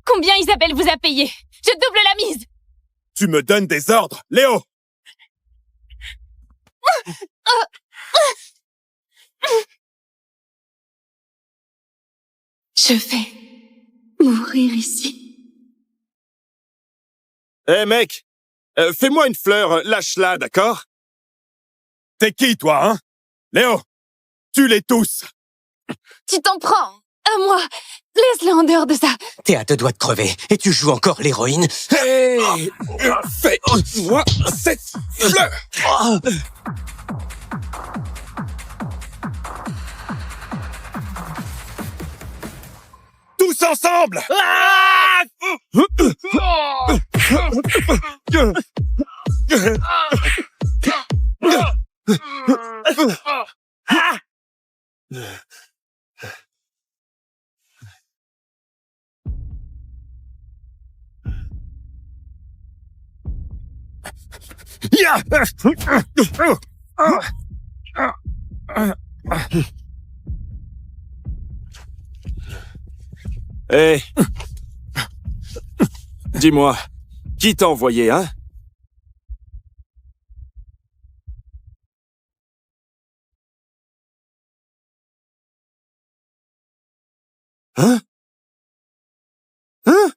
Combien Isabelle vous a payé? Je double la mise! Tu me donnes des ordres, Léo! Je vais mourir ici. Hé, mec! Fais-moi une fleur, lâche-la, d'accord? T'es qui, toi, hein? Léo! Tue-les tous! Tu t'en prends à moi. Laisse-le en dehors de ça. T'es à deux doigts de crever, et tu joues encore l'héroïne. Hé! Fais-moi cette fleur! Tous ensemble! Hé! Dis-moi, qui t'a envoyé, hein? Hein? Hein?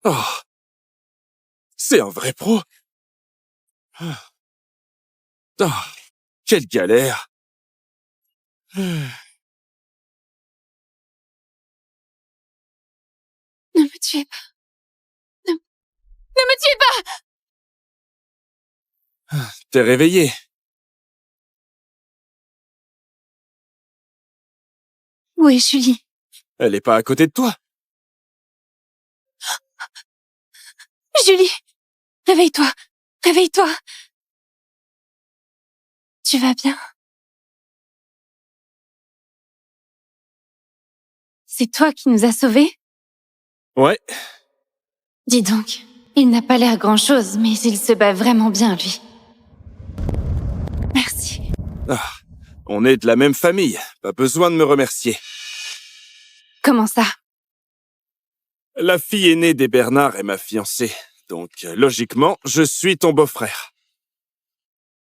Oh! C'est un vrai pro! Oh, quelle galère! Ne me tuez pas. Ne me tuez pas. T'es réveillé. Où est Julie? Elle est pas à côté de toi. Julie, réveille-toi. Réveille-toi. Tu vas bien? C'est toi qui nous as sauvés? Ouais. Dis donc, il n'a pas l'air grand-chose, mais il se bat vraiment bien, lui. Merci. Ah, on est de la même famille. Pas besoin de me remercier. Comment ça? La fille aînée des Bernard est ma fiancée. Donc, logiquement, je suis ton beau-frère.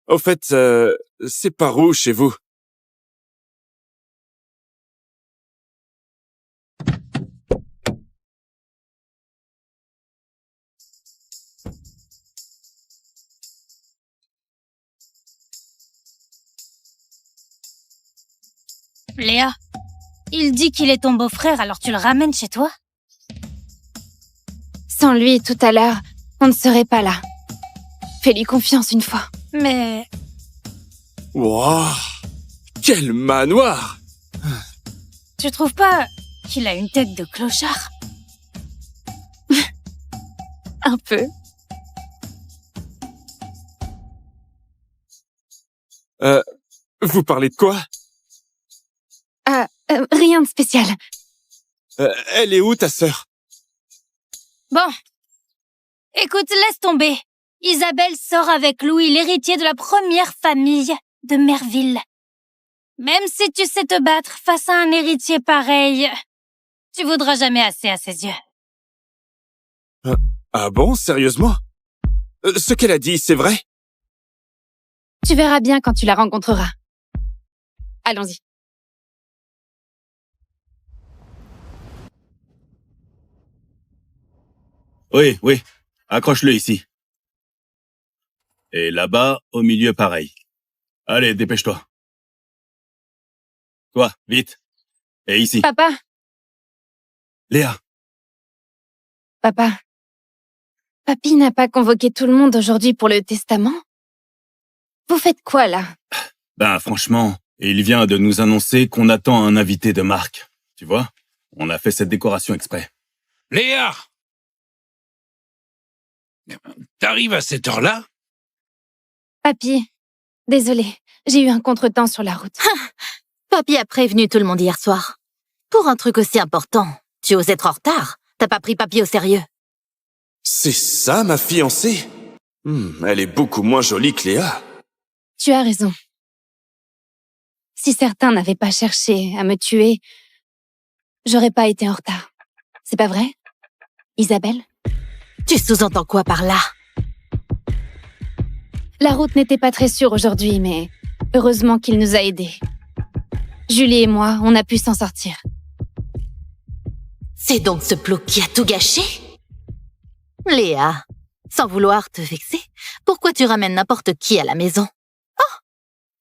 Au fait, c'est par où chez vous? Léa, il dit qu'il est ton beau-frère, alors tu le ramènes chez toi? Sans lui, tout à l'heure, on ne serait pas là. Fais-lui confiance une fois. Mais... Wouah! Quel manoir! Tu trouves pas qu'il a une tête de clochard? Un peu. Vous parlez de quoi? Rien de spécial. Elle est où, ta sœur? Bon. Écoute, laisse tomber. Isabelle sort avec Louis, l'héritier de la première famille de Merville. Même si tu sais te battre face à un héritier pareil, tu voudras jamais assez à ses yeux. Ah bon, sérieusement? Ce qu'elle a dit, c'est vrai? Tu verras bien quand tu la rencontreras. Allons-y. Oui, oui. Accroche-le ici. Et là-bas, au milieu, pareil. Allez, dépêche-toi. Toi, vite. Et ici. Papa. Léa. Papa. Papy n'a pas convoqué tout le monde aujourd'hui pour le testament? Vous faites quoi, là? Ben, franchement, il vient de nous annoncer qu'on attend un invité de marque. Tu vois? On a fait cette décoration exprès. Léa! T'arrives à cette heure-là? Papy, désolé, j'ai eu un contretemps sur la route. Papy a prévenu tout le monde hier soir. Pour un truc aussi important, tu oses être en retard. T'as pas pris Papy au sérieux. C'est ça, ma fiancée? Elle est beaucoup moins jolie que Léa. Tu as raison. Si certains n'avaient pas cherché à me tuer, j'aurais pas été en retard. C'est pas vrai, Isabelle? Tu sous-entends quoi par là? La route n'était pas très sûre aujourd'hui, mais heureusement qu'il nous a aidés. Julie et moi, on a pu s'en sortir. C'est donc ce plouc qui a tout gâché? Léa, sans vouloir te vexer, pourquoi tu ramènes n'importe qui à la maison? Oh,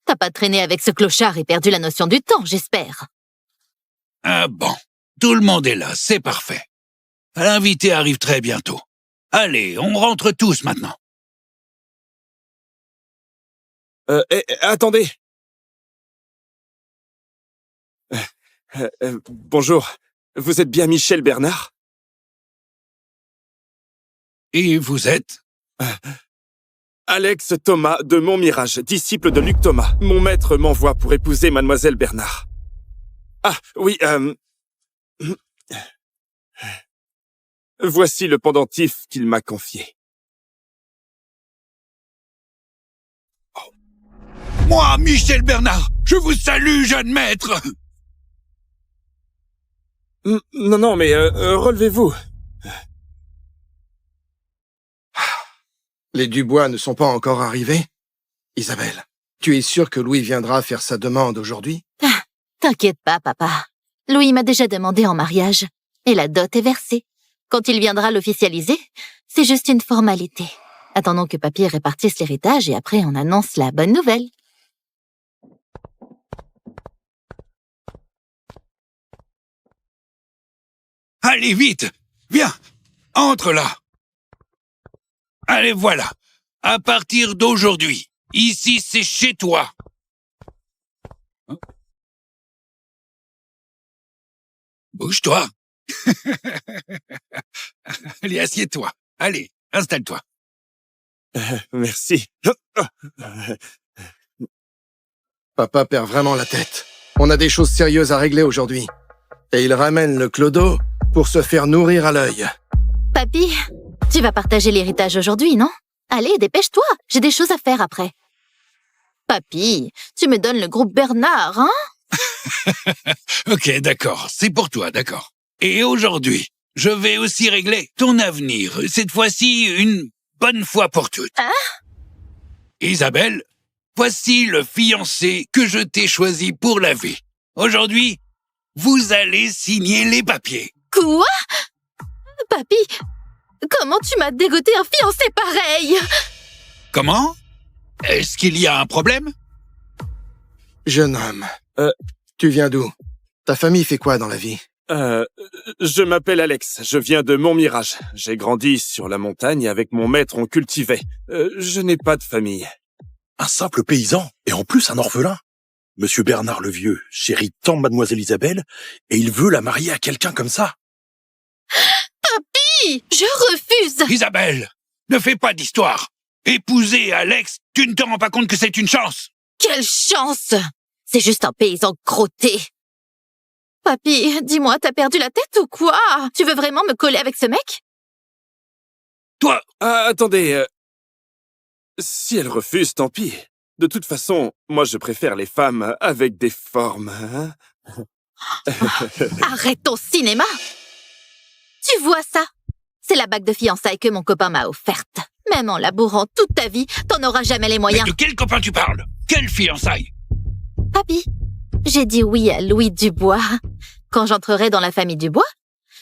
t'as pas traîné avec ce clochard et perdu la notion du temps, j'espère. Ah bon, tout le monde est là, c'est parfait. L'invité arrive très bientôt. Allez, on rentre tous maintenant. Attendez. Bonjour, vous êtes bien Michel Bernard? Et vous êtes? Alex Thomas de Montmirage, disciple de Luc Thomas. Mon maître m'envoie pour épouser mademoiselle Bernard. Ah, oui, voici le pendentif qu'il m'a confié. Moi, Michel Bernard, je vous salue, jeune maître! Non, mais relevez-vous. Les Dubois ne sont pas encore arrivés? Isabelle, tu es sûre que Louis viendra faire sa demande aujourd'hui? T'inquiète pas, papa. Louis m'a déjà demandé en mariage. Et la dot est versée. Quand il viendra l'officialiser, c'est juste une formalité. Attendons que papy répartisse l'héritage et après on annonce la bonne nouvelle. Allez, vite! Viens! Entre là! Allez, voilà! À partir d'aujourd'hui, ici c'est chez toi! Bouge-toi! Allez, assieds-toi! Allez, installe-toi! Merci. Papa perd vraiment la tête. On a des choses sérieuses à régler aujourd'hui. Et il ramène le clodo pour se faire nourrir à l'œil. Papy, tu vas partager l'héritage aujourd'hui, non? Allez, dépêche-toi, j'ai des choses à faire après. Papy, tu me donnes le groupe Bernard, hein? Ok, d'accord, c'est pour toi, d'accord. Et aujourd'hui, je vais aussi régler ton avenir, cette fois-ci une bonne fois pour toutes. Hein? Isabelle, voici le fiancé que je t'ai choisi pour la vie. Aujourd'hui, vous allez signer les papiers. Quoi? Papy, comment tu m'as dégoté un fiancé pareil? Comment? Est-ce qu'il y a un problème? Jeune homme, tu viens d'où? Ta famille fait quoi dans la vie? Je m'appelle Alex, je viens de Montmirage. J'ai grandi sur la montagne et avec mon maître on cultivait. Je n'ai pas de famille. Un simple paysan, et en plus un orphelin. Monsieur Bernard le Vieux chérit tant mademoiselle Isabelle, et il veut la marier à quelqu'un comme ça. Papy, je refuse! Isabelle, ne fais pas d'histoire. Épouser Alex, tu ne te rends pas compte que c'est une chance? Quelle chance! C'est juste un paysan crotté. Papy, dis-moi, t'as perdu la tête ou quoi? Tu veux vraiment me coller avec ce mec? Toi... attendez, si elle refuse, tant pis. De toute façon, moi je préfère les femmes avec des formes, hein? Arrête ton cinéma! Tu vois ça? C'est la bague de fiançailles que mon copain m'a offerte. Même en la bourrant toute ta vie, t'en auras jamais les moyens. Mais de quel copain tu parles? Quelle fiançailles? Papy, j'ai dit oui à Louis Dubois. Quand j'entrerai dans la famille Dubois,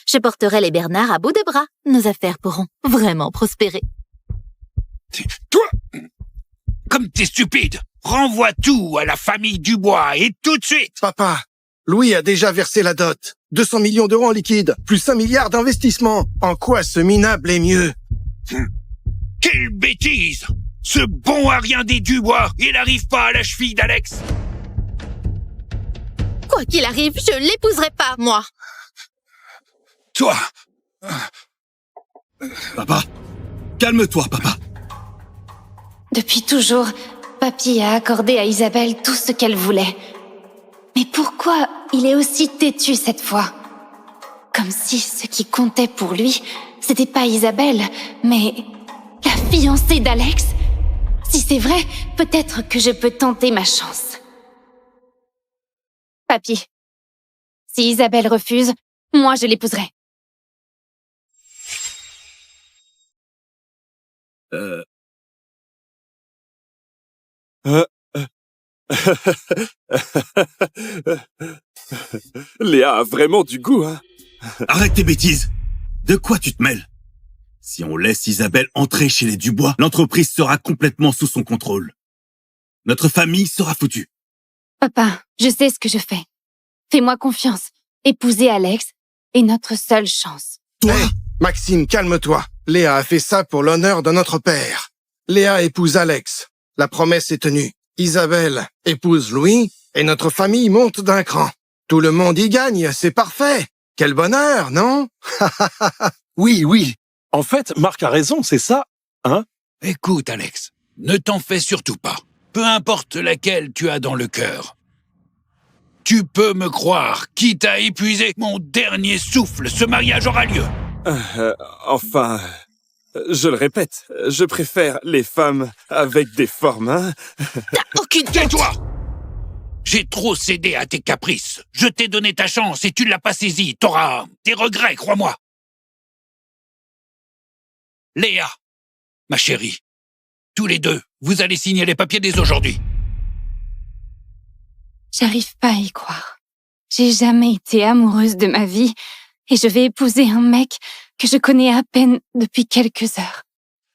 je porterai les Bernard à bout de bras. Nos affaires pourront vraiment prospérer. Toi, comme t'es stupide, renvoie tout à la famille Dubois et tout de suite. Papa, Louis a déjà versé la dot. 200 millions d'euros en liquide, plus 1 milliard d'investissements. En quoi ce minable est mieux? Quelle bêtise! Ce bon à rien des Dubois, il n'arrive pas à la cheville d'Alex. Quoi qu'il arrive, je l'épouserai pas, moi. Toi... Papa, calme-toi, papa. Depuis toujours, Papy a accordé à Isabelle tout ce qu'elle voulait. Mais pourquoi il est aussi têtu cette fois? Comme si ce qui comptait pour lui, c'était pas Isabelle, mais la fiancée d'Alex? Si c'est vrai, peut-être que je peux tenter ma chance. Papy, si Isabelle refuse, moi je l'épouserai. Léa a vraiment du goût, hein. Arrête tes bêtises. De quoi tu te mêles? Si on laisse Isabelle entrer chez les Dubois, l'entreprise sera complètement sous son contrôle. Notre famille sera foutue. Papa, je sais ce que je fais. Fais-moi confiance. Épouser Alex est notre seule chance. Toi? Hey, Maxime, calme-toi. Léa a fait ça pour l'honneur de notre père. Léa épouse Alex. La promesse est tenue. Isabelle épouse Louis et notre famille monte d'un cran. Tout le monde y gagne, c'est parfait. Quel bonheur, non? Oui, oui. En fait, Marc a raison, c'est ça, hein? Écoute, Alex, ne t'en fais surtout pas. Peu importe laquelle tu as dans le cœur. Tu peux me croire, quitte à épuiser mon dernier souffle, ce mariage aura lieu. Enfin, je le répète, je préfère les femmes avec des formes, hein. T'as aucune tête. Tais-toi! J'ai trop cédé à tes caprices. Je t'ai donné ta chance et tu l'as pas saisie. T'auras des regrets, crois-moi. Léa, ma chérie, tous les deux, vous allez signer les papiers dès aujourd'hui. J'arrive pas à y croire. J'ai jamais été amoureuse de ma vie et je vais épouser un mec que je connais à peine depuis quelques heures.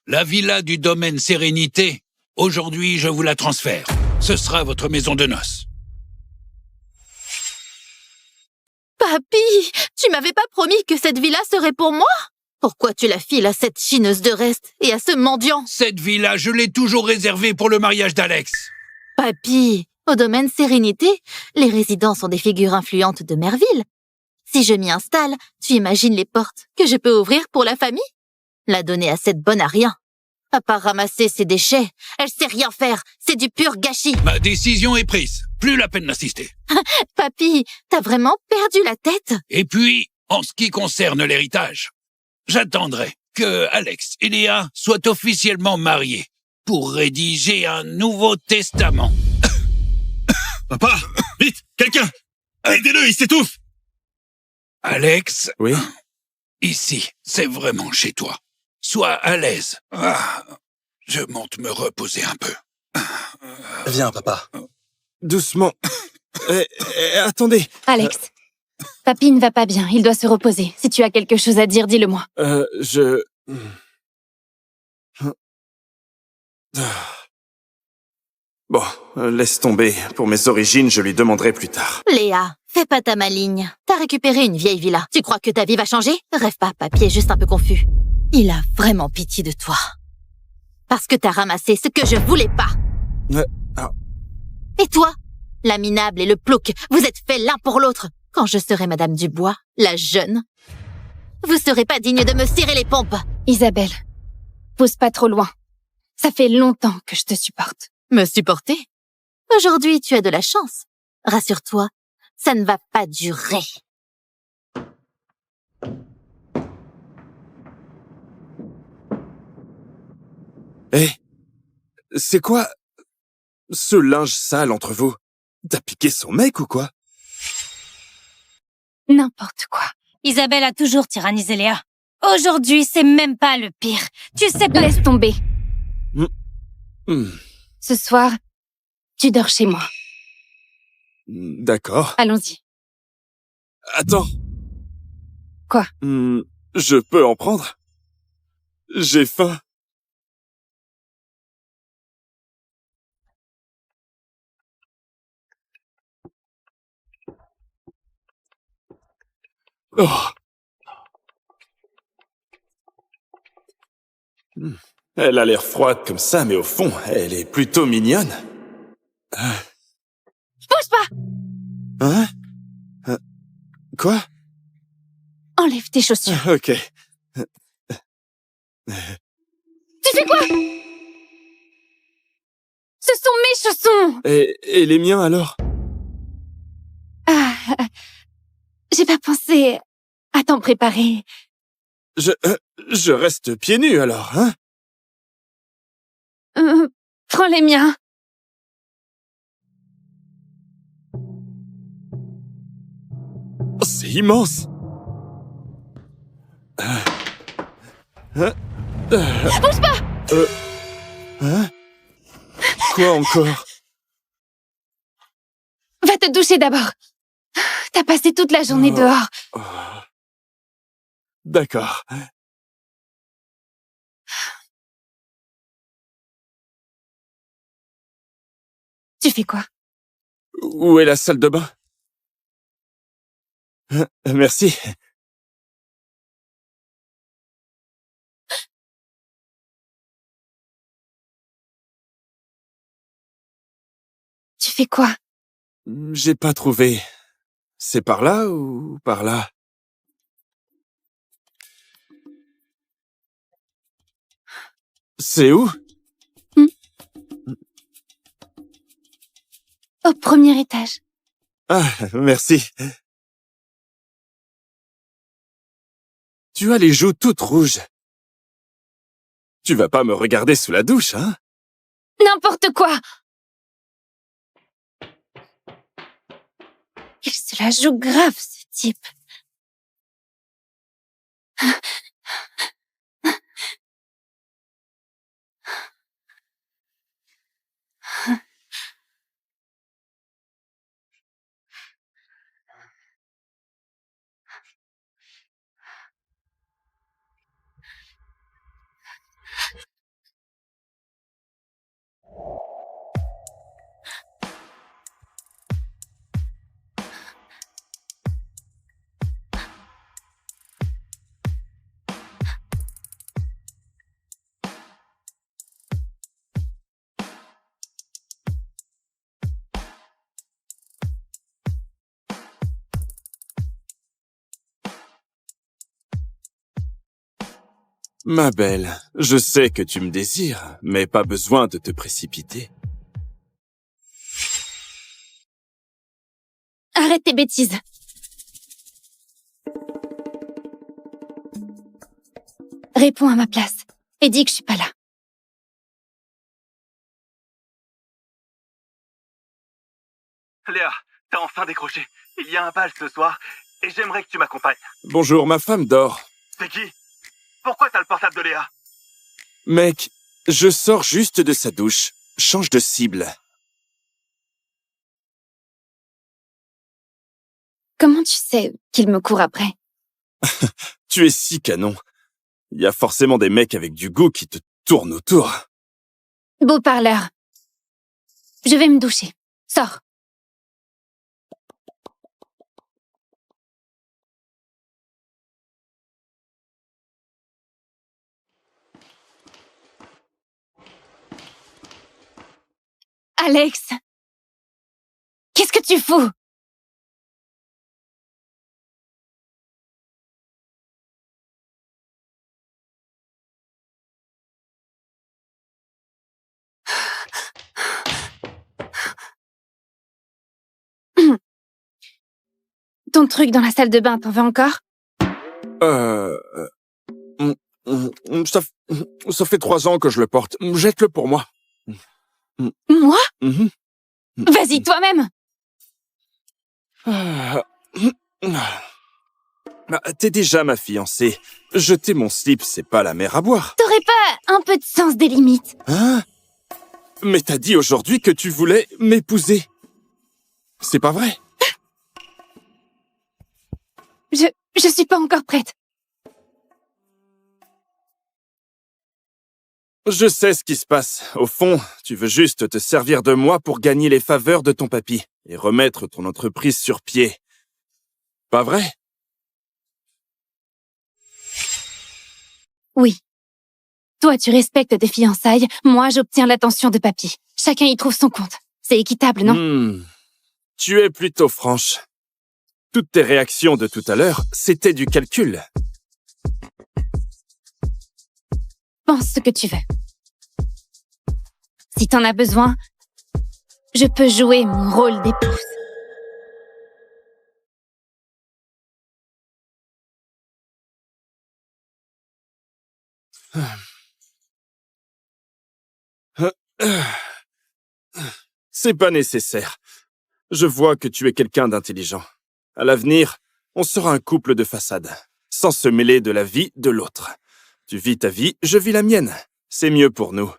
La villa du domaine Sérénité, aujourd'hui je vous la transfère. Ce sera votre maison de noces. Papy, tu m'avais pas promis que cette villa serait pour moi? Pourquoi tu la files à cette chineuse de reste et à ce mendiant? Cette villa, je l'ai toujours réservée pour le mariage d'Alex. Papy, au domaine Sérénité, les résidents sont des figures influentes de Merville. Si je m'y installe, tu imagines les portes que je peux ouvrir pour la famille? La donner à cette bonne à rien. À part ramasser ses déchets, elle sait rien faire. C'est du pur gâchis. Ma décision est prise. Plus la peine d'insister. Papy, t'as vraiment perdu la tête? Et puis, en ce qui concerne l'héritage, j'attendrai que Alex et Léa soient officiellement mariés pour rédiger un nouveau testament. Papa, vite, quelqu'un! Aidez-le, il s'étouffe! Alex? Oui? Ici, c'est vraiment chez toi. Sois à l'aise. Je monte me reposer un peu. Viens, papa. Doucement. Attendez. Alex, papy ne va pas bien, il doit se reposer. Si tu as quelque chose à dire, dis-le-moi. Bon, laisse tomber. Pour mes origines, je lui demanderai plus tard. Léa, fais pas ta maligne. T'as récupéré une vieille villa. Tu crois que ta vie va changer? Rêve pas, papy est juste un peu confus. Il a vraiment pitié de toi. Parce que t'as ramassé ce que je voulais pas. Et toi? La minable et le plouc, vous êtes faits l'un pour l'autre. Quand je serai Madame Dubois, la jeune, vous serez pas digne de me serrer les pompes. Isabelle, pousse pas trop loin. Ça fait longtemps que je te supporte. Me supporter? Aujourd'hui, tu as de la chance. Rassure-toi, ça ne va pas durer. Hé, c'est quoi ce linge sale entre vous? T'as piqué son mec ou quoi? N'importe quoi. Isabelle a toujours tyrannisé Léa. Aujourd'hui, c'est même pas le pire. Tu sais pas... Laisse tomber. Ce soir, tu dors chez moi. D'accord. Allons-y. Attends. Quoi? Je peux en prendre? J'ai faim. Oh. Elle a l'air froide comme ça, mais au fond, elle est plutôt mignonne. Bouge pas! Hein? Quoi? Enlève tes chaussures. Ok. Tu fais quoi? Ce sont mes chaussons! Et les miens alors? J'ai pas pensé à t'en préparer. Je reste pieds nus alors, hein? Prends les miens. C'est immense. Bouge pas! Hein? Quoi encore? Va te doucher d'abord. T'as passé toute la journée dehors. D'accord. Tu fais quoi? Où est la salle de bain? Merci. Tu fais quoi? J'ai pas trouvé. C'est par là ou par là? C'est où? Au premier étage. Ah, merci. Tu as les joues toutes rouges. Tu vas pas me regarder sous la douche, hein? N'importe quoi! Il se la joue grave, ce type. Ma belle, je sais que tu me désires, mais pas besoin de te précipiter. Arrête tes bêtises. Réponds à ma place et dis que je suis pas là. Léa, t'as enfin décroché. Il y a un bal ce soir et j'aimerais que tu m'accompagnes. Bonjour, ma femme dort. C'est qui? Pourquoi t'as le portable de Léa? Mec, je sors juste de sa douche. Change de cible. Comment tu sais qu'il me court après? Tu es si canon. Il y a forcément des mecs avec du goût qui te tournent autour. Beau parleur. Je vais me doucher. Sors. Alex! Qu'est-ce que tu fous? Ton truc dans la salle de bain, t'en veux encore? Ça fait 3 ans que je le porte. Jette-le pour moi. Moi? Vas-y, toi-même! T'es déjà ma fiancée. Jeter mon slip, c'est pas la mer à boire. T'aurais pas un peu de sens des limites? Hein? Mais t'as dit aujourd'hui que tu voulais m'épouser. C'est pas vrai? Je suis pas encore prête. Je sais ce qui se passe. Au fond, tu veux juste te servir de moi pour gagner les faveurs de ton papy et remettre ton entreprise sur pied. Pas vrai? Oui. Toi, tu respectes tes fiançailles, moi, j'obtiens l'attention de papy. Chacun y trouve son compte. C'est équitable, non? Tu es plutôt franche. Toutes tes réactions de tout à l'heure, c'était du calcul. Pense ce que tu veux. Si t'en as besoin, je peux jouer mon rôle d'épouse. C'est pas nécessaire. Je vois que tu es quelqu'un d'intelligent. À l'avenir, on sera un couple de façade, sans se mêler de la vie de l'autre. Tu vis ta vie, je vis la mienne. C'est mieux pour nous.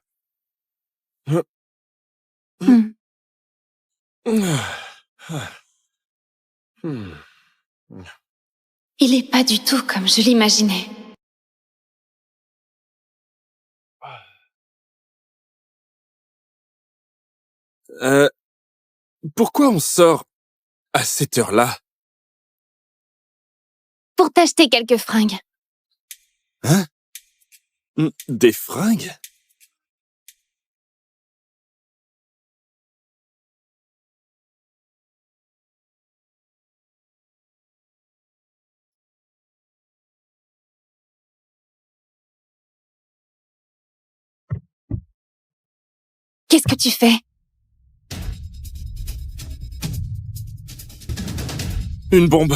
Il est pas du tout comme je l'imaginais. Pourquoi on sort à cette heure-là? Pour t'acheter quelques fringues. Hein? Des fringues? Qu'est-ce que tu fais? Une bombe.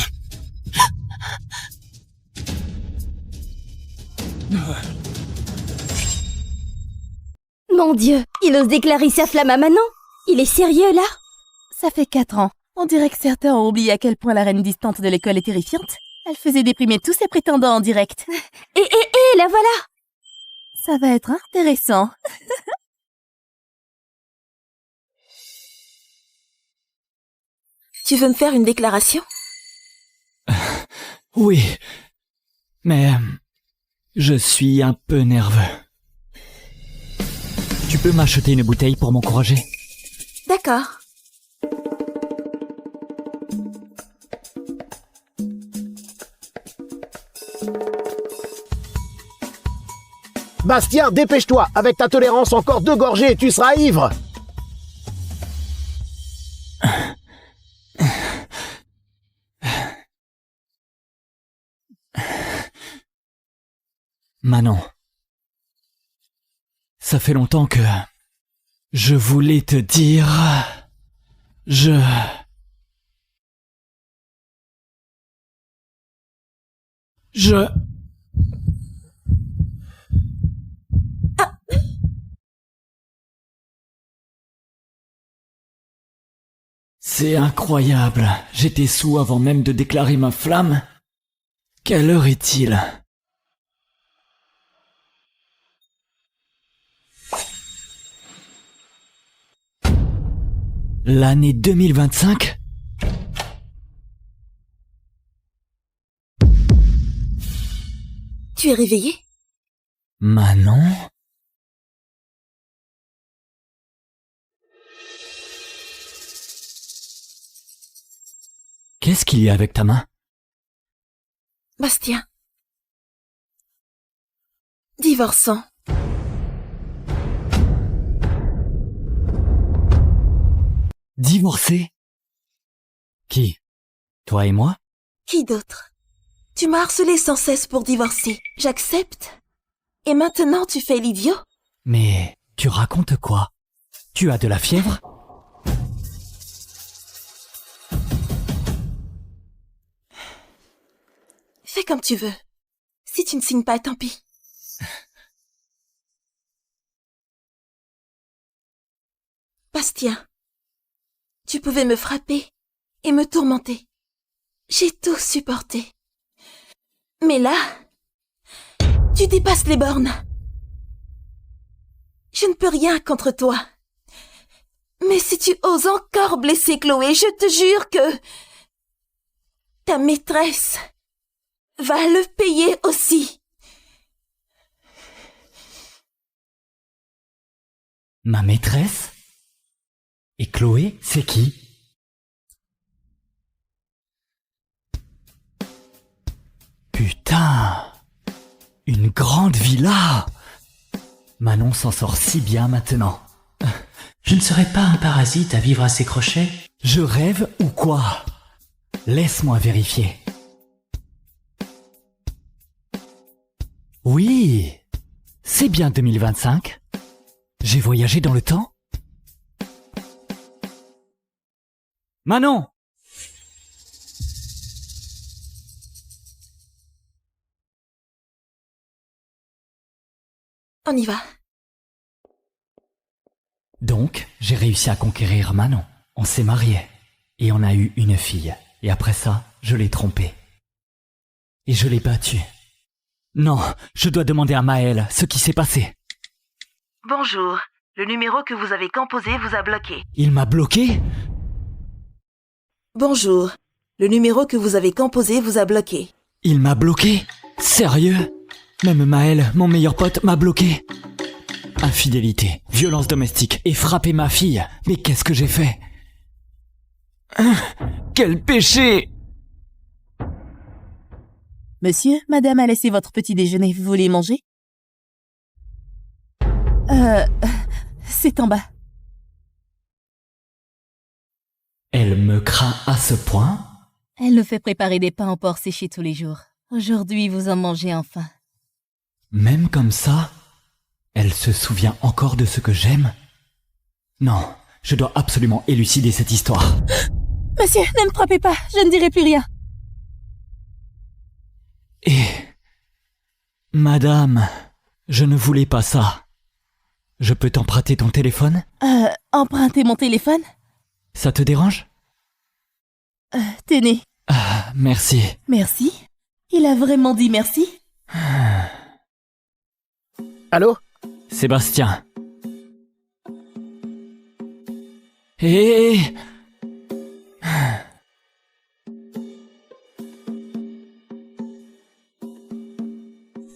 Mon Dieu, il ose déclarer sa flamme à Manon? Il est sérieux, là? Ça fait 4 ans. On dirait que certains ont oublié à quel point la reine distante de l'école est terrifiante. Elle faisait déprimer tous ses prétendants en direct. Et la voilà! Ça va être intéressant. Tu veux me faire une déclaration? Oui, mais je suis un peu nerveux. Tu peux m'acheter une bouteille pour m'encourager? D'accord. Bastien, dépêche-toi. Avec ta tolérance, encore 2 gorgées et tu seras ivre. Manon, ça fait longtemps que je voulais te dire... Je... C'est incroyable, j'étais sous avant même de déclarer ma flamme. Quelle heure est-il ? L'année 2025 ? Tu es réveillé? Manon ? Qu'est-ce qu'il y a avec ta main? Bastien. Divorçons. Divorcé? Qui? Toi et moi? Qui d'autre? Tu m'as harcelé sans cesse pour divorcer. J'accepte. Et maintenant tu fais l'idiot? Mais tu racontes quoi? Tu as de la fièvre? Fais comme tu veux. Si tu ne signes pas, tant pis. Bastien, tu pouvais me frapper et me tourmenter. J'ai tout supporté. Mais là, tu dépasses les bornes. Je ne peux rien contre toi. Mais si tu oses encore blesser Chloé, je te jure que ta maîtresse va le payer aussi. Ma maîtresse? Et Chloé, c'est qui? Putain! Une grande villa! Manon s'en sort si bien maintenant. Je ne serais pas un parasite à vivre à ses crochets? Je rêve ou quoi? Laisse-moi vérifier. Oui, c'est bien 2025. J'ai voyagé dans le temps. Manon! On y va. Donc, j'ai réussi à conquérir Manon. On s'est mariés. Et on a eu une fille. Et après ça, je l'ai trompée. Et je l'ai battue. Non, je dois demander à Maël ce qui s'est passé. Bonjour. Le numéro que vous avez composé vous a bloqué. Il m'a bloqué? Bonjour. Le numéro que vous avez composé vous a bloqué. Il m'a bloqué? Sérieux? Même Maël, mon meilleur pote, m'a bloqué. Infidélité, violence domestique et frapper ma fille. Mais qu'est-ce que j'ai fait? Quel péché! Monsieur, madame a laissé votre petit déjeuner. Vous voulez manger? C'est en bas. Elle me craint à ce point? Elle nous fait préparer des pains au porc séchés tous les jours. Aujourd'hui, vous en mangez enfin. Même comme ça, elle se souvient encore de ce que j'aime? Non, je dois absolument élucider cette histoire. Monsieur, ne me frappez pas, je ne dirai plus rien. Et... Madame, je ne voulais pas ça. Je peux t'emprunter ton téléphone? Emprunter mon téléphone? Ça te dérange? Tenez. Ah, merci. Merci? Il a vraiment dit merci? Allô? Sébastien. Hé!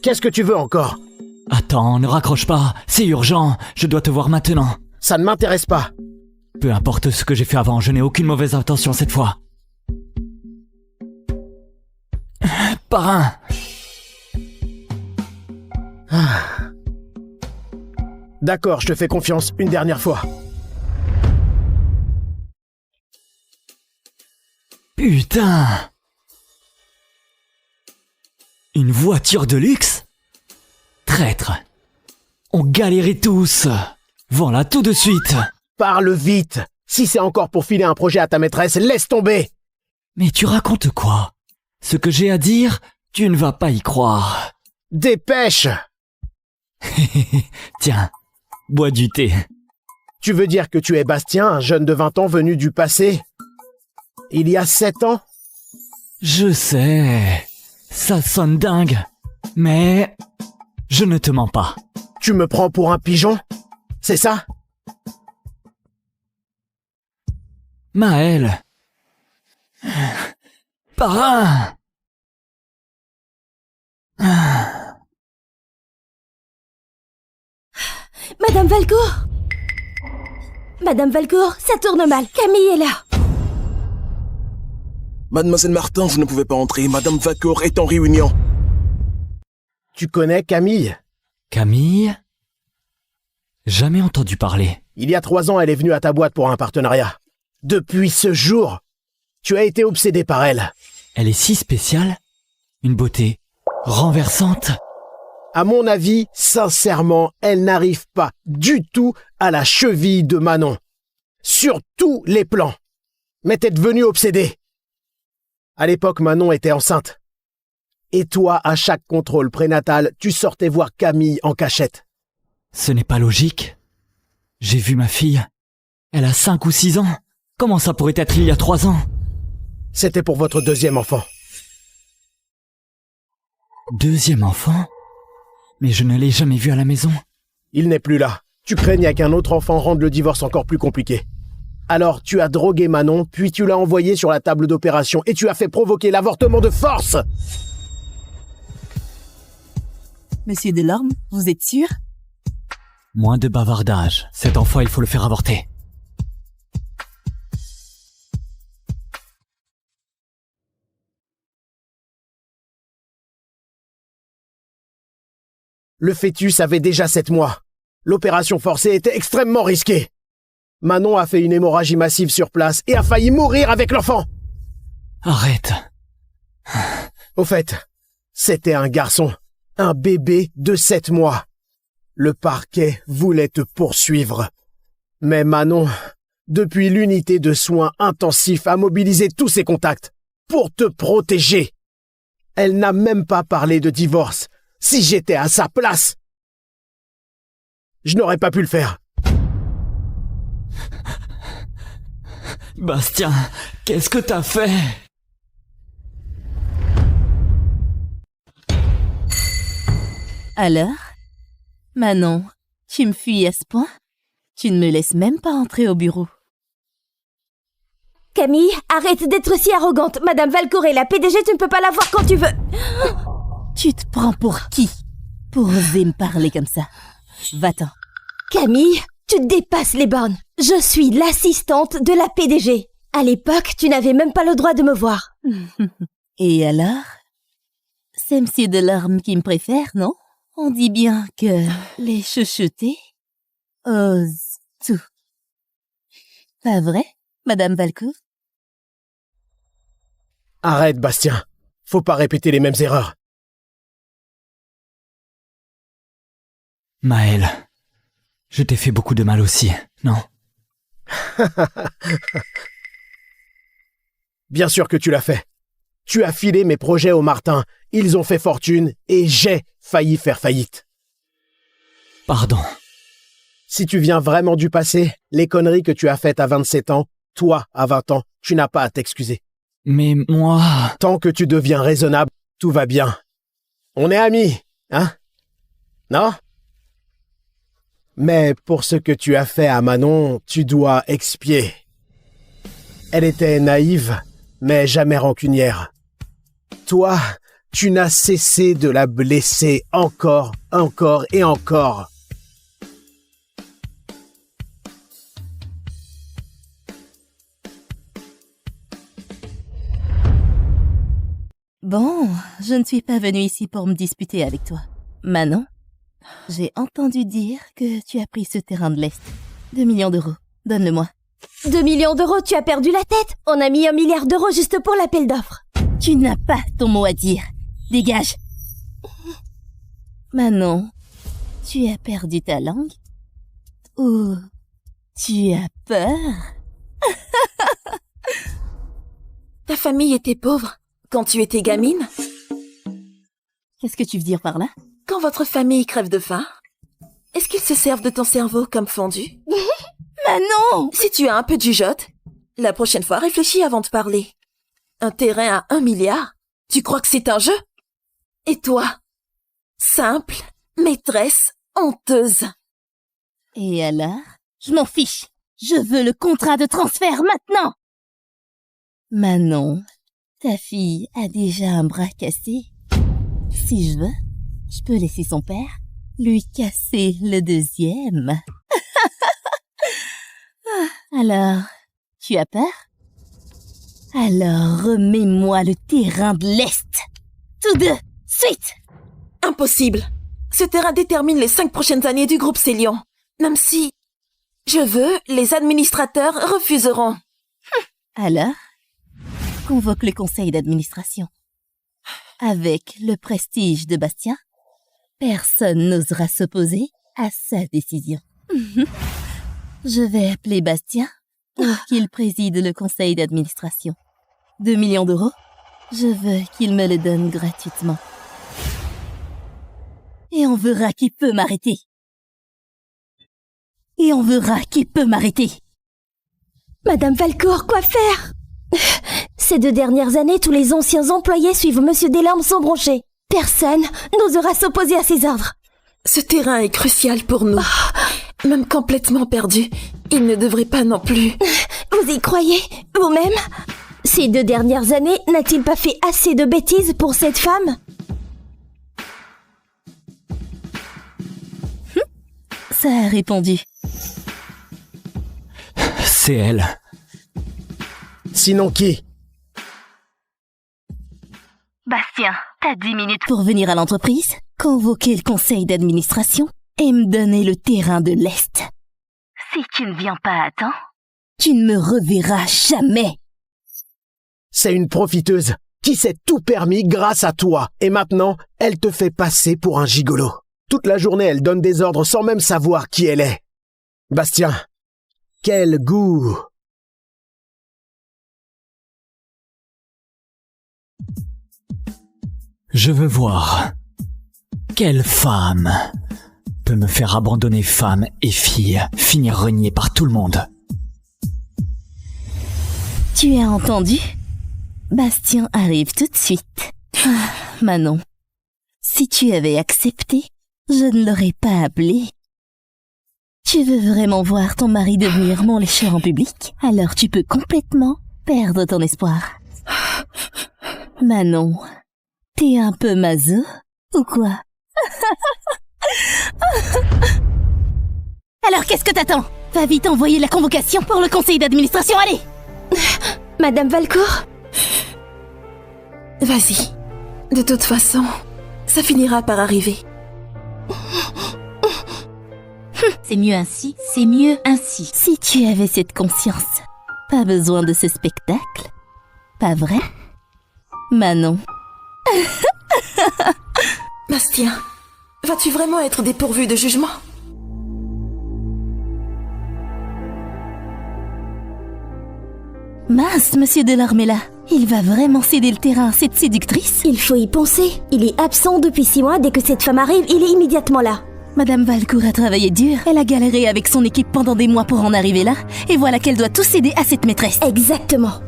Qu'est-ce que tu veux encore? Attends, ne raccroche pas, c'est urgent, je dois te voir maintenant. Ça ne m'intéresse pas. Peu importe ce que j'ai fait avant, je n'ai aucune mauvaise intention cette fois. Parrain! D'accord, je te fais confiance une dernière fois. Putain! Une voiture de luxe? Traître! On galérait tous! Voilà tout de suite! Parle vite! Si c'est encore pour filer un projet à ta maîtresse, laisse tomber! Mais tu racontes quoi? Ce que j'ai à dire, tu ne vas pas y croire. Dépêche! Tiens, bois du thé. Tu veux dire que tu es Bastien, un jeune de 20 ans venu du passé? Il y a 7 ans? Je sais, ça sonne dingue, mais je ne te mens pas. Tu me prends pour un pigeon? C'est ça? Maël. Parrain. Madame Valcourt! Madame Valcourt, ça tourne mal. Camille est là. Mademoiselle Martin, vous ne pouvez pas entrer. Madame Valcourt est en réunion. Tu connais Camille? Camille? Jamais entendu parler. Il y a 3 ans, elle est venue à ta boîte pour un partenariat. Depuis ce jour, tu as été obsédé par elle. Elle est si spéciale? Une beauté renversante? À mon avis, sincèrement, elle n'arrive pas du tout à la cheville de Manon. Sur tous les plans. Mais t'es devenu obsédé. À l'époque, Manon était enceinte. Et toi, à chaque contrôle prénatal, tu sortais voir Camille en cachette. Ce n'est pas logique. J'ai vu ma fille. Elle a 5 ou 6 ans. Comment ça pourrait être il y a 3 ans? C'était pour votre 2e enfant. 2e enfant? Mais je ne l'ai jamais vu à la maison. Il n'est plus là. Tu craignais qu'un autre enfant rende le divorce encore plus compliqué. Alors tu as drogué Manon, puis tu l'as envoyée sur la table d'opération et tu as fait provoquer l'avortement de force. Monsieur Delorme, vous êtes sûr? Moins de bavardage. Cet enfant, il faut le faire avorter. Le fœtus avait déjà 7 mois. L'opération forcée était extrêmement risquée. Manon a fait une hémorragie massive sur place et a failli mourir avec l'enfant. Arrête. Au fait, c'était un garçon, un bébé de 7 mois. Le parquet voulait te poursuivre. Mais Manon, depuis l'unité de soins intensifs, a mobilisé tous ses contacts pour te protéger. Elle n'a même pas parlé de divorce. Si j'étais à sa place... Je n'aurais pas pu le faire. Bastien, qu'est-ce que t'as fait? Alors, Manon, tu me fuis à ce point? Tu ne me laisses même pas entrer au bureau. Camille, arrête d'être si arrogante. Madame Valcourt est la PDG, tu ne peux pas la voir quand tu veux. Tu te prends pour qui? Pour oser me parler comme ça? Va-t'en. Camille, tu dépasses les bornes. Je suis l'assistante de la PDG. À l'époque, tu n'avais même pas le droit de me voir. Et alors? C'est Monsieur Delorme qui me préfère, non? On dit bien que les chouchoutés osent tout. Pas vrai, Madame Valcourt? Arrête, Bastien. Faut pas répéter les mêmes erreurs. Maëlle, je t'ai fait beaucoup de mal aussi, non? Bien sûr que tu l'as fait. Tu as filé mes projets aux Martin, ils ont fait fortune et j'ai failli faire faillite. Pardon. Si tu viens vraiment du passé, les conneries que tu as faites à 27 ans, toi, à 20 ans, tu n'as pas à t'excuser. Mais moi... Tant que tu deviens raisonnable, tout va bien. On est amis, hein? Non? Mais pour ce que tu as fait à Manon, tu dois expier. Elle était naïve, mais jamais rancunière. Toi, tu n'as cessé de la blesser encore et encore. Bon, je ne suis pas venue ici pour me disputer avec toi. Manon, j'ai entendu dire que tu as pris ce terrain de l'Est. 2 millions d'euros. Donne-le-moi. 2 millions d'euros, tu as perdu la tête. On a mis 1 milliard d'euros juste pour l'appel d'offres. Tu n'as pas ton mot à dire. Dégage. Manon, tu as perdu ta langue? Ou tu as peur? Ta famille était pauvre quand tu étais gamine? Qu'est-ce que tu veux dire par là? Quand votre famille crève de faim, est-ce qu'ils se servent de ton cerveau comme fondu? Manon! Si tu as un peu de jugeote, la prochaine fois, réfléchis avant de parler. Un terrain à 1 milliard? Tu crois que c'est un jeu? Et toi? Simple, maîtresse, honteuse. Et alors? Je m'en fiche. Je veux le contrat de transfert maintenant. Manon, ta fille a déjà un bras cassé. Si je veux, je peux laisser son père lui casser le deuxième. Alors, tu as peur? Alors remets-moi le terrain de l'Est. Tous deux, suite! Impossible. Ce terrain détermine les 5 prochaines années du groupe Célion. Même si je veux, les administrateurs refuseront. Alors, convoque le conseil d'administration. Avec le prestige de Bastien, personne n'osera s'opposer à sa décision. Je vais appeler Bastien pour qu'il préside le conseil d'administration. 2 millions d'euros, je veux qu'il me le donne gratuitement. Et on verra qui peut m'arrêter. Et on verra qui peut m'arrêter. Madame Valcourt, quoi faire? Ces 2 dernières années, tous les anciens employés suivent Monsieur Delorme sans broncher. Personne n'osera s'opposer à ses ordres. Ce terrain est crucial pour nous. Même complètement perdu, il ne devrait pas non plus. Vous y croyez, vous-même? Ces 2 dernières années, n'a-t-il pas fait assez de bêtises pour cette femme? Ça a répondu. C'est elle. Sinon qui? Bastien, t'as 10 minutes pour venir à l'entreprise, convoquer le conseil d'administration et me donner le terrain de l'Est. Si tu ne viens pas à temps, tu ne me reverras jamais. C'est une profiteuse qui s'est tout permis grâce à toi. Et maintenant, elle te fait passer pour un gigolo. Toute la journée, elle donne des ordres sans même savoir qui elle est. Bastien, quel goût! Je veux voir. Quelle femme peut me faire abandonner femme et fille, finir renié par tout le monde. Tu as entendu? Bastien arrive tout de suite. Ah, Manon, si tu avais accepté, je ne l'aurais pas appelé. Tu veux vraiment voir ton mari devenir mon lécheur en public? Alors tu peux complètement perdre ton espoir. Manon, t'es un peu maso ou quoi? Alors qu'est-ce que t'attends? Va vite envoyer la convocation pour le conseil d'administration, allez! Madame Valcourt? Vas-y. De toute façon, ça finira par arriver. C'est mieux ainsi, c'est mieux ainsi. Si tu avais cette conscience, pas besoin de ce spectacle. Pas vrai? Manon. Bastien, vas-tu vraiment être dépourvu de jugement? Mince, monsieur Delorme est là. Il va vraiment céder le terrain à cette séductrice? Il faut y penser. Il est absent depuis 6 mois. Dès que cette femme arrive, il est immédiatement là. Madame Valcourt a travaillé dur. Elle a galéré avec son équipe pendant des mois pour en arriver là. Et voilà qu'elle doit tout céder à cette maîtresse. Exactement.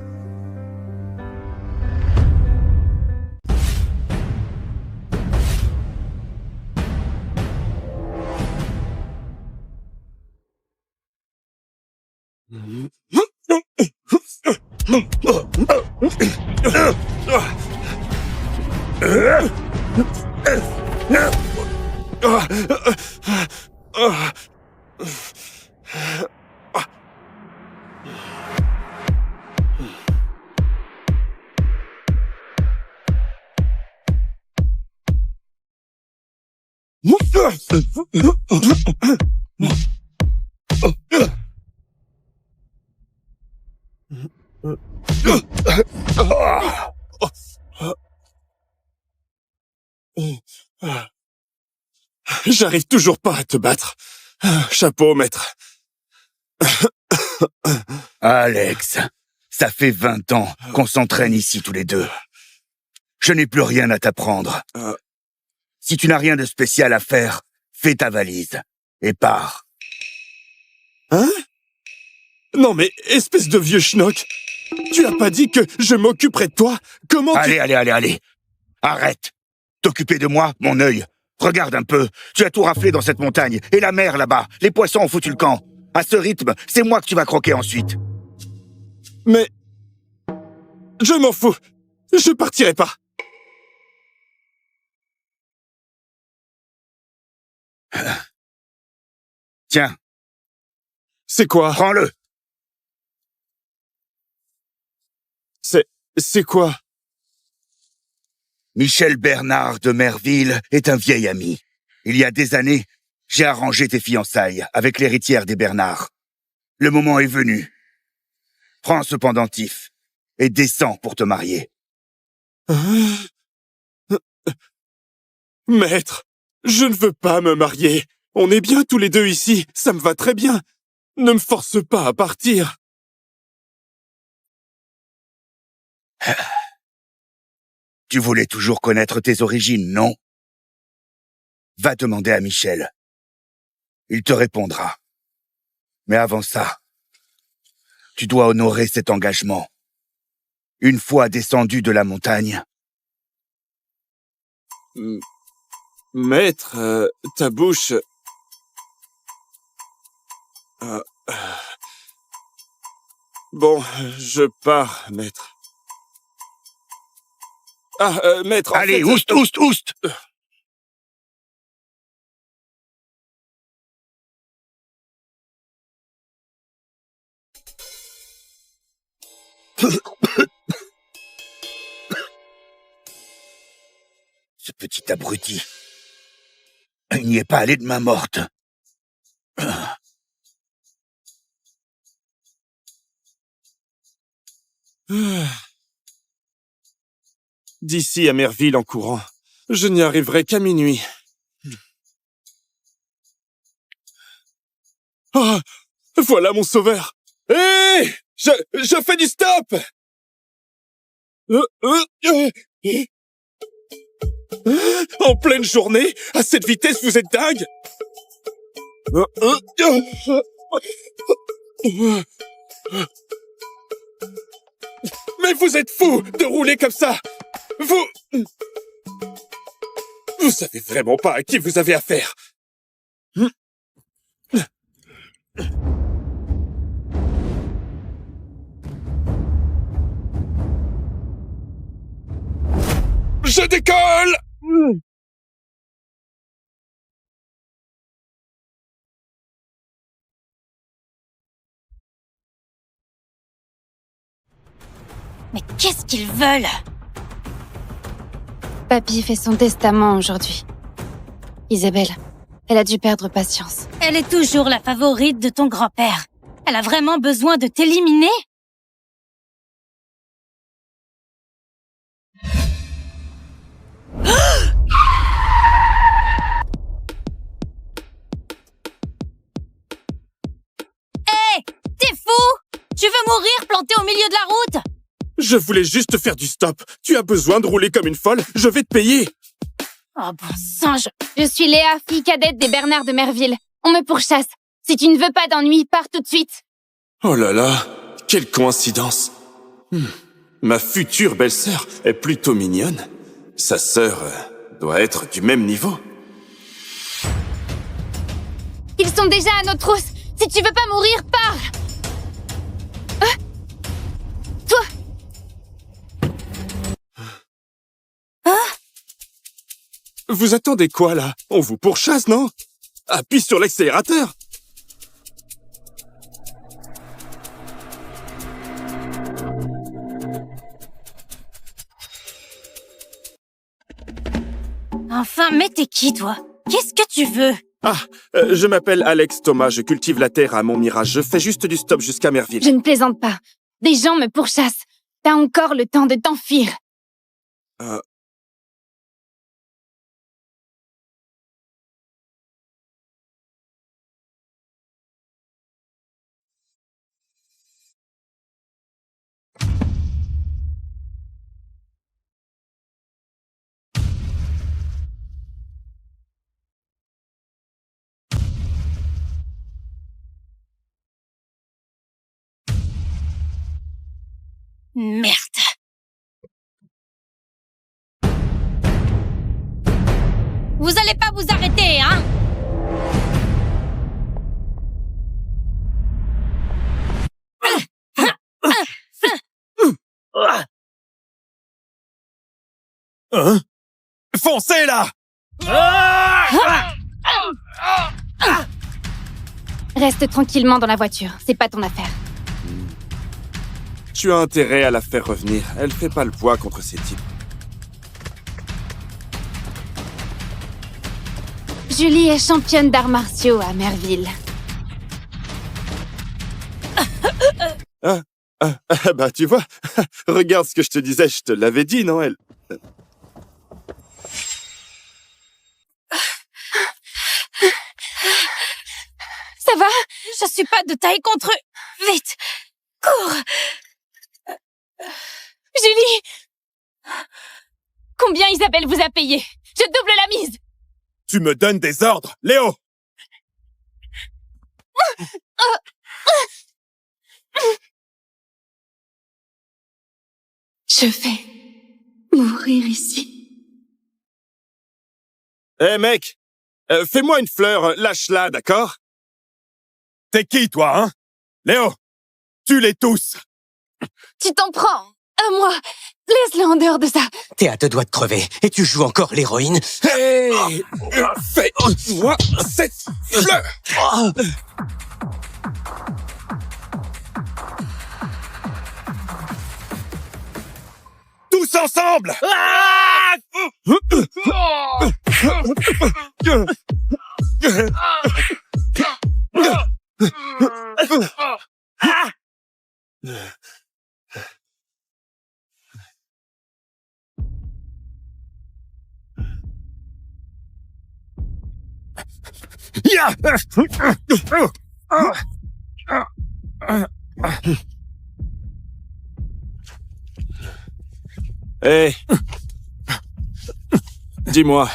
J'arrive toujours pas à te battre. Chapeau, maître. Alex, ça fait 20 ans qu'on s'entraîne ici tous les deux. Je n'ai plus rien à t'apprendre. Si tu n'as rien de spécial à faire, fais ta valise et pars. Hein? Non mais, espèce de vieux schnock, tu as pas dit que je m'occuperais de toi? Comment Allez. Arrête. T'occuper de moi, mon œil. Regarde un peu, tu as tout raflé dans cette montagne. Et la mer là-bas, les poissons ont foutu le camp. À ce rythme, c'est moi que tu vas croquer ensuite. Mais... je m'en fous. Je partirai pas. Tiens. C'est quoi? Prends-le. C'est quoi? Michel Bernard de Merville est un vieil ami. Il y a des années, j'ai arrangé tes fiançailles avec l'héritière des Bernard. Le moment est venu. Prends ce pendentif et descends pour te marier. Maître, je ne veux pas me marier. On est bien tous les deux ici, ça me va très bien. Ne me force pas à partir. Tu voulais toujours connaître tes origines, non? Va demander à Michel. Il te répondra. Mais avant ça, tu dois honorer cet engagement. Une fois descendu de la montagne. Maître, ta bouche... Bon, je pars, maître. Maître... Allez, oust. Ce petit abruti. Il n'y est pas allé de main morte. D'ici à Merville en courant, je n'y arriverai qu'à minuit. Ah, voilà mon sauveur. Hé, je fais du stop. En pleine journée, à cette vitesse, vous êtes dingue. Mais vous êtes fous de rouler comme ça! Vous savez vraiment pas à qui vous avez affaire! Je décolle! Mais qu'est-ce qu'ils veulent? Papy fait son testament aujourd'hui. Isabelle, elle a dû perdre patience. Elle est toujours la favorite de ton grand-père. Elle a vraiment besoin de t'éliminer? Hé! T'es fou? Tu veux mourir planté au milieu de la route? Je voulais juste faire du stop. Tu as besoin de rouler comme une folle. Je vais te payer. Oh bon sang, Je suis Léa, fille cadette des Bernard de Merville. On me pourchasse. Si tu ne veux pas d'ennui, pars tout de suite. Oh là là, quelle coïncidence. Ma future belle-sœur est plutôt mignonne. Sa sœur doit être du même niveau. Ils sont déjà à nos trousses. Si tu veux pas mourir, pars. Toi. Vous attendez quoi, là? On vous pourchasse, non? Appuie sur l'accélérateur. Enfin, mais t'es qui, toi? Qu'est-ce que tu veux? Je m'appelle Alex Thomas, je cultive la terre à Montmirage. Je fais juste du stop jusqu'à Merville. Je ne plaisante pas. Des gens me pourchassent. T'as encore le temps de t'enfuir. Merde. Vous allez pas vous arrêter, hein? Hein? Foncez, là! Reste tranquillement dans la voiture. C'est pas ton affaire. Tu as intérêt à la faire revenir. Elle fait pas le poids contre ces types. Julie est championne d'arts martiaux à Merville. Bah, tu vois, regarde ce que je te disais, je te l'avais dit, non, elle... Ça va? Je suis pas de taille contre eux. Vite! Cours! Julie! Combien Isabelle vous a payé? Je double la mise! Tu me donnes des ordres, Léo! Je vais mourir ici. Hé, mec! Fais-moi une fleur, lâche-la, d'accord? T'es qui, toi, hein? Léo! Tue-les tous! Tu t'en prends à moi! Laisse-le en dehors de ça! T'es à deux doigts de crever, et tu joues encore l'héroïne? Hey! Fais-moi cette fleur! Tous ensemble! Hé! Dis-moi,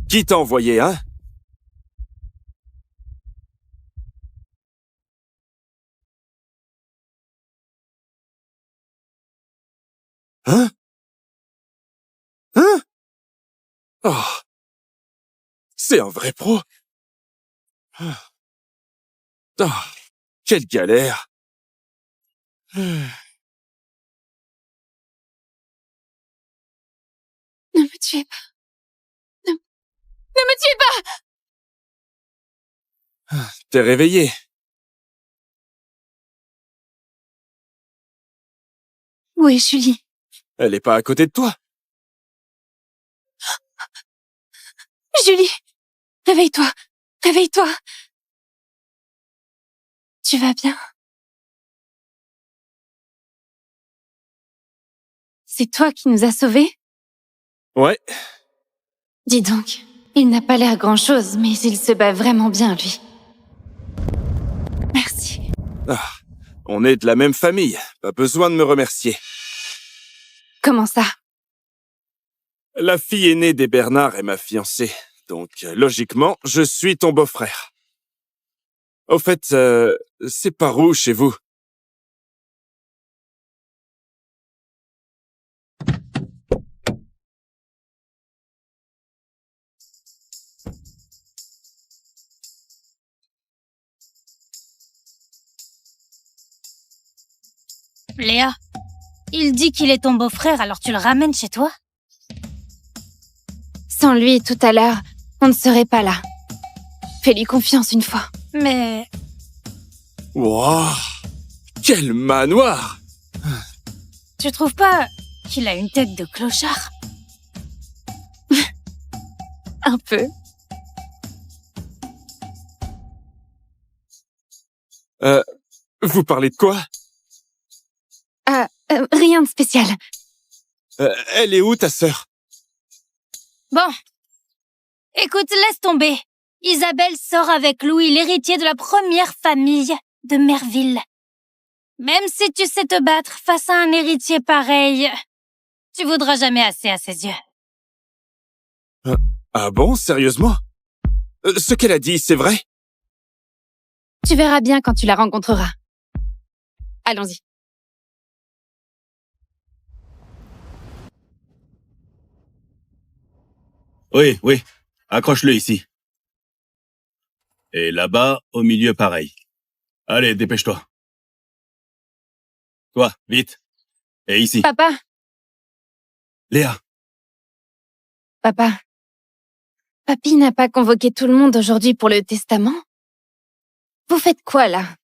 qui t'a envoyé, hein? Hein? Hein? Oh. C'est un vrai pro. Oh, quelle galère. Ne me tuez pas. Ne me tuez pas! T'es réveillé. Où est Julie? Elle est pas à côté de toi. Julie! Réveille-toi! Réveille-toi! Tu vas bien? C'est toi qui nous as sauvés? Ouais. Dis donc, il n'a pas l'air grand-chose, mais il se bat vraiment bien, lui. Merci. Ah, on est de la même famille. Pas besoin de me remercier. Comment ça? La fille aînée des Bernard est ma fiancée. Donc, logiquement, je suis ton beau-frère. Au fait, c'est par où chez vous? Léa, il dit qu'il est ton beau-frère, alors tu le ramènes chez toi? Sans lui, tout à l'heure, on ne serait pas là. Fais-lui confiance une fois. Mais... Wouah! Quel manoir! Tu trouves pas qu'il a une tête de clochard? Un peu. Vous parlez de quoi? Rien de spécial. Elle est où, ta sœur? Bon. Écoute, laisse tomber. Isabelle sort avec Louis, l'héritier de la première famille de Merville. Même si tu sais te battre face à un héritier pareil, tu voudras jamais assez à ses yeux. Ah bon, sérieusement? Ce qu'elle a dit, c'est vrai? Tu verras bien quand tu la rencontreras. Allons-y. Oui, oui. Accroche-le ici. Et là-bas, au milieu, pareil. Allez, dépêche-toi. Toi, vite. Et ici. Papa. Léa. Papa. Papy n'a pas convoqué tout le monde aujourd'hui pour le testament? Vous faites quoi, là?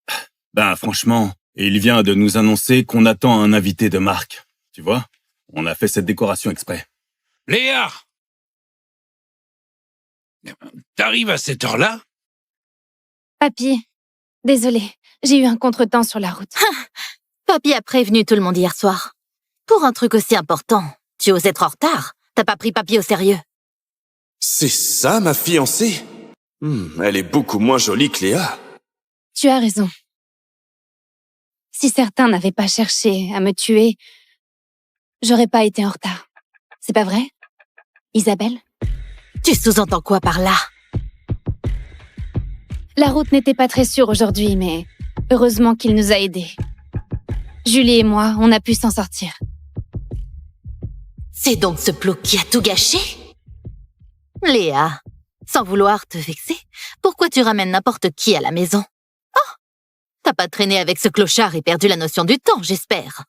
Ben, franchement, il vient de nous annoncer qu'on attend un invité de marque. Tu vois? On a fait cette décoration exprès. Léa! T'arrives à cette heure-là? Papy, désolé, j'ai eu un contretemps sur la route. Papy a prévenu tout le monde hier soir. Pour un truc aussi important, tu oses être en retard. T'as pas pris Papy au sérieux. C'est ça, ma fiancée? Elle est beaucoup moins jolie que Léa. Tu as raison. Si certains n'avaient pas cherché à me tuer, j'aurais pas été en retard. C'est pas vrai, Isabelle? Tu sous-entends quoi par là? La route n'était pas très sûre aujourd'hui, mais heureusement qu'il nous a aidés. Julie et moi, on a pu s'en sortir. C'est donc ce plot qui a tout gâché? Léa, sans vouloir te vexer, pourquoi tu ramènes n'importe qui à la maison? Oh, t'as pas traîné avec ce clochard et perdu la notion du temps, j'espère.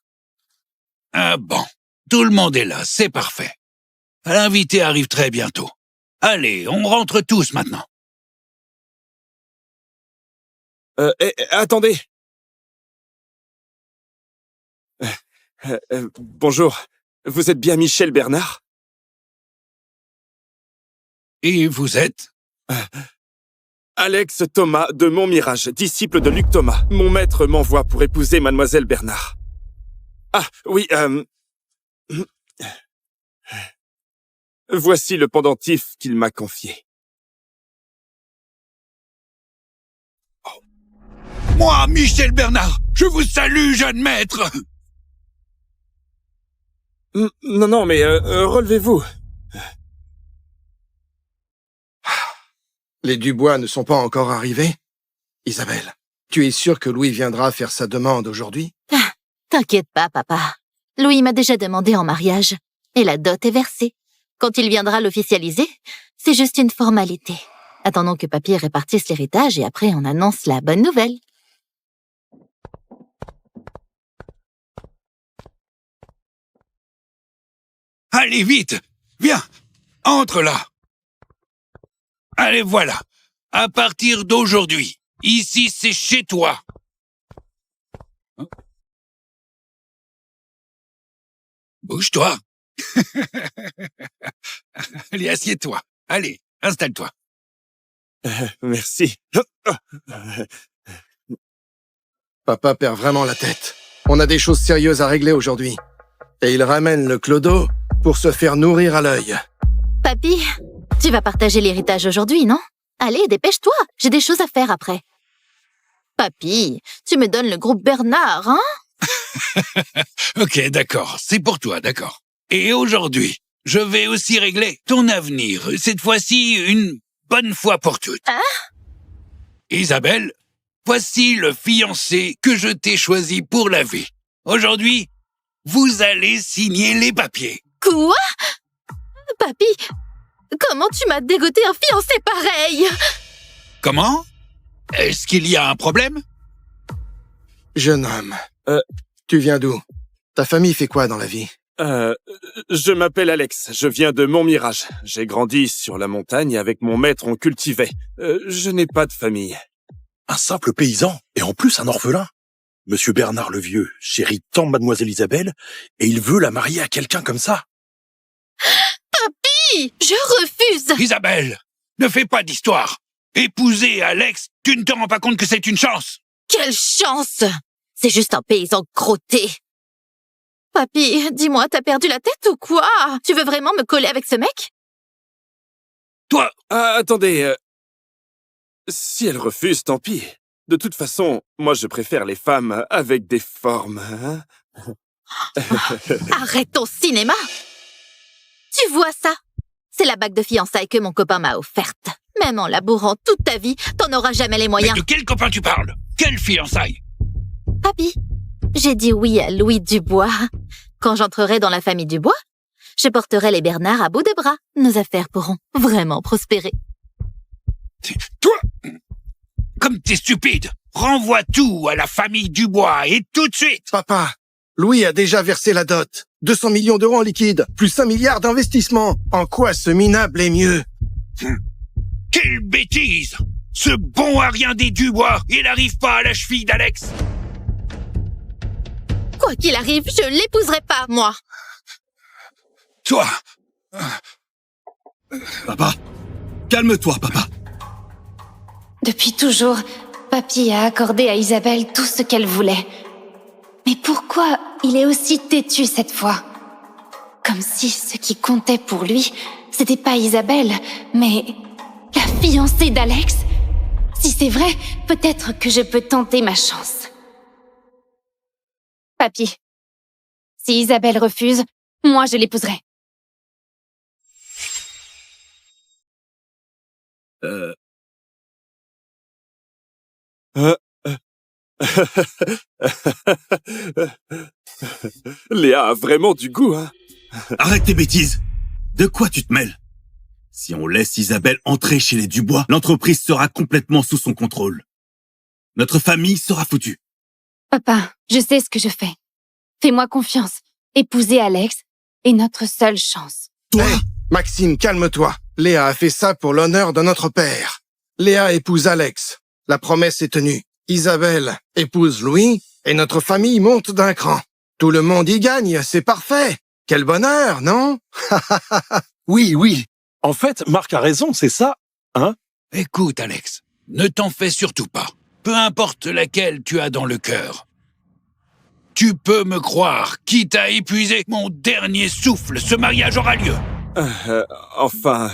Ah bon, tout le monde est là, c'est parfait. L'invité arrive très bientôt. Allez, on rentre tous maintenant. Attendez. Bonjour. Vous êtes bien Michel Bernard? Et vous êtes? Alex Thomas de Montmirage, disciple de Luc Thomas. Mon maître m'envoie pour épouser mademoiselle Bernard. Ah, oui, voici le pendentif qu'il m'a confié. Moi, Michel Bernard, je vous salue, jeune maître! Non, mais relevez-vous. Les Dubois ne sont pas encore arrivés? Isabelle, tu es sûre que Louis viendra faire sa demande aujourd'hui? T'inquiète pas, papa. Louis m'a déjà demandé en mariage, et la dot est versée. Quand il viendra l'officialiser, c'est juste une formalité. Attendons que papy répartisse l'héritage et après on annonce la bonne nouvelle. Allez, vite! Viens! Entre là! Allez, voilà! À partir d'aujourd'hui, ici c'est chez toi! Bouge-toi! Allez, assieds-toi! Allez, installe-toi! Merci. Papa perd vraiment la tête. On a des choses sérieuses à régler aujourd'hui. Et il ramène le clodo pour se faire nourrir à l'œil. Papy, tu vas partager l'héritage aujourd'hui, non? Allez, dépêche-toi, j'ai des choses à faire après. Papy, tu me donnes le groupe Bernard, hein? Ok, d'accord, c'est pour toi, d'accord. Et aujourd'hui, je vais aussi régler ton avenir, cette fois-ci une bonne fois pour toutes. Hein? Isabelle, voici le fiancé que je t'ai choisi pour la vie. Aujourd'hui, vous allez signer les papiers. Quoi? Papy, comment tu m'as dégoté un fiancé pareil? Comment? Est-ce qu'il y a un problème? Jeune homme, tu viens d'où? Ta famille fait quoi dans la vie? Je m'appelle Alex, je viens de Montmirage. J'ai grandi sur la montagne et avec mon maître on cultivait. Je n'ai pas de famille. Un simple paysan, et en plus un orphelin. Monsieur Bernard le Vieux chérit tant mademoiselle Isabelle, et il veut la marier à quelqu'un comme ça. Papy, je refuse! Isabelle, ne fais pas d'histoire. Épouser Alex, tu ne te rends pas compte que c'est une chance? Quelle chance! C'est juste un paysan crotté. Papy, dis-moi, t'as perdu la tête ou quoi? Tu veux vraiment me coller avec ce mec? Toi! Attendez, si elle refuse, tant pis. De toute façon, moi je préfère les femmes avec des formes. Hein. Arrête ton cinéma! Tu vois ça? C'est la bague de fiançailles que mon copain m'a offerte. Même en la bourrant toute ta vie, t'en auras jamais les moyens. Mais de quel copain tu parles? Quelle fiançailles? Papy, j'ai dit oui à Louis Dubois. Quand j'entrerai dans la famille Dubois, je porterai les Bernard à bout de bras. Nos affaires pourront vraiment prospérer. Toi! Comme t'es stupide! Renvoie tout à la famille Dubois et tout de suite! Papa, Louis a déjà versé la dot. 200 millions d'euros en liquide, plus 1 milliard d'investissements. En quoi ce minable est mieux? Quelle bêtise! Ce bon à rien des Dubois, il n'arrive pas à la cheville d'Alex! Quoi qu'il arrive, je l'épouserai pas, moi. Toi! Papa! Calme-toi, papa! Depuis toujours, papy a accordé à Isabelle tout ce qu'elle voulait. Mais pourquoi il est aussi têtu cette fois? Comme si ce qui comptait pour lui, c'était pas Isabelle, mais la fiancée d'Alex? Si c'est vrai, peut-être que je peux tenter ma chance. Papy, si Isabelle refuse, moi je l'épouserai. Léa a vraiment du goût, hein. Arrête tes bêtises! De quoi tu te mêles? Si on laisse Isabelle entrer chez les Dubois, l'entreprise sera complètement sous son contrôle. Notre famille sera foutue. Papa, je sais ce que je fais. Fais-moi confiance. Épouser Alex est notre seule chance. Toi? Hey, Maxime, calme-toi. Léa a fait ça pour l'honneur de notre père. Léa épouse Alex. La promesse est tenue. Isabelle épouse Louis et notre famille monte d'un cran. Tout le monde y gagne, c'est parfait. Quel bonheur, non? Oui. En fait, Marc a raison, c'est ça, hein? Écoute, Alex, ne t'en fais surtout pas. Peu importe laquelle tu as dans le cœur. Tu peux me croire, quitte à épuiser mon dernier souffle, ce mariage aura lieu. Enfin,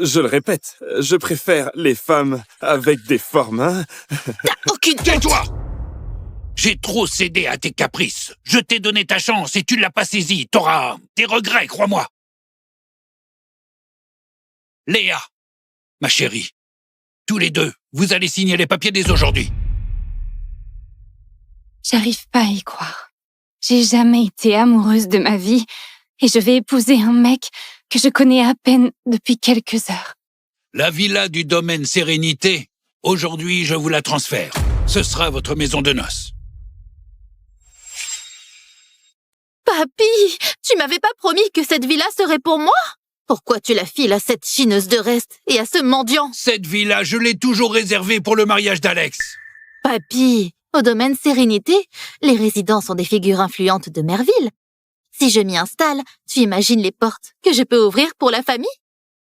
je le répète, je préfère les femmes avec des formes, hein. T'as aucune tête! Tais-toi! J'ai trop cédé à tes caprices. Je t'ai donné ta chance et tu l'as pas saisie. T'auras des regrets, crois-moi. Léa, ma chérie, tous les deux, vous allez signer les papiers dès aujourd'hui. J'arrive pas à y croire. J'ai jamais été amoureuse de ma vie et je vais épouser un mec que je connais à peine depuis quelques heures. La villa du domaine Sérénité, aujourd'hui je vous la transfère. Ce sera votre maison de noces. Papy, tu m'avais pas promis que cette villa serait pour moi? Pourquoi tu la files à cette chineuse de reste et à ce mendiant? Cette villa, je l'ai toujours réservée pour le mariage d'Alex. Papy, au domaine Sérénité, les résidents sont des figures influentes de Merville. Si je m'y installe, tu imagines les portes que je peux ouvrir pour la famille?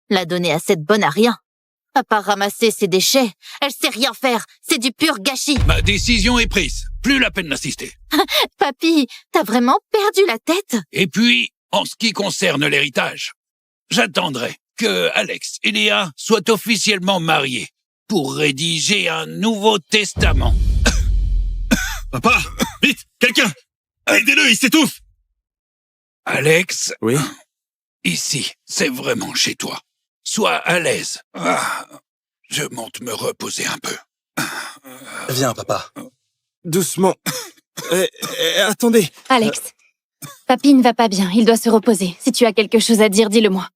La donner à cette bonne à rien. À part ramasser ses déchets, elle sait rien faire. C'est du pur gâchis. Ma décision est prise. Plus la peine d'insister. Papy, t'as vraiment perdu la tête? Et puis, en ce qui concerne l'héritage, j'attendrai que Alex et Léa soient officiellement mariés pour rédiger un nouveau testament. Papa, vite, quelqu'un! Aidez-le, il s'étouffe! Alex? Oui? Ici, c'est vraiment chez toi. Sois à l'aise. Je monte me reposer un peu. Viens, papa. Doucement. Attendez. Alex, papy ne va pas bien, il doit se reposer. Si tu as quelque chose à dire, dis-le-moi.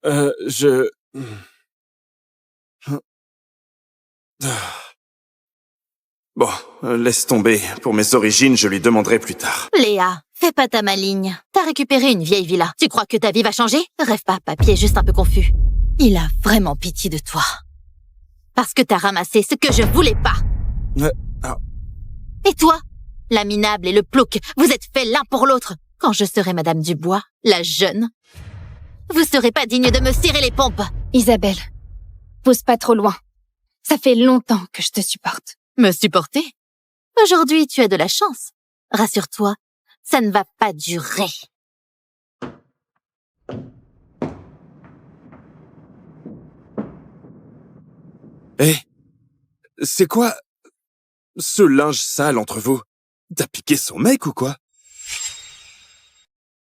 Bon, laisse tomber. Pour mes origines, je lui demanderai plus tard. Léa, fais pas ta maligne. T'as récupéré une vieille villa. Tu crois que ta vie va changer? Rêve pas, papy est juste un peu confus. Il a vraiment pitié de toi. Parce que t'as ramassé ce que je voulais pas. Et toi? La minable et le plouc, vous êtes faits l'un pour l'autre. Quand je serai Madame Dubois, la jeune, vous serez pas digne de me serrer les pompes. Isabelle, pousse pas trop loin. Ça fait longtemps que je te supporte. Me supporter? Aujourd'hui, tu as de la chance. Rassure-toi, ça ne va pas durer. Hé, c'est quoi ce linge sale entre vous? T'as piqué son mec ou quoi?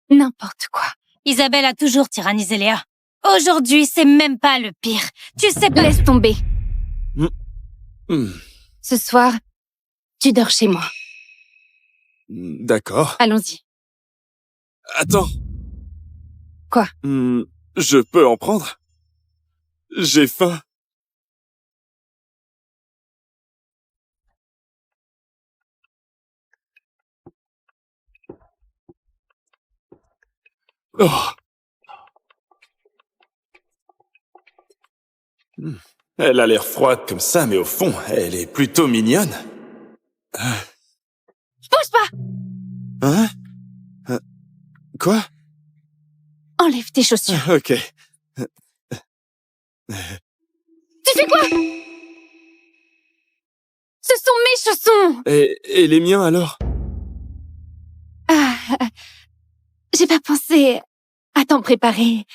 N'importe quoi. Isabelle a toujours tyrannisé Léa. Aujourd'hui, c'est même pas le pire. Tu sais pas... Laisse tomber. Ce soir, tu dors chez moi. D'accord. Allons-y. Attends. Quoi? Je peux en prendre? J'ai faim. Oh. Elle a l'air froide comme ça, mais au fond, elle est plutôt mignonne. Bouge pas! Hein? Quoi? Enlève tes chaussures. Ok. Tu fais quoi? Ce sont mes chaussons! Et les miens alors? J'ai pas pensé à t'en préparer.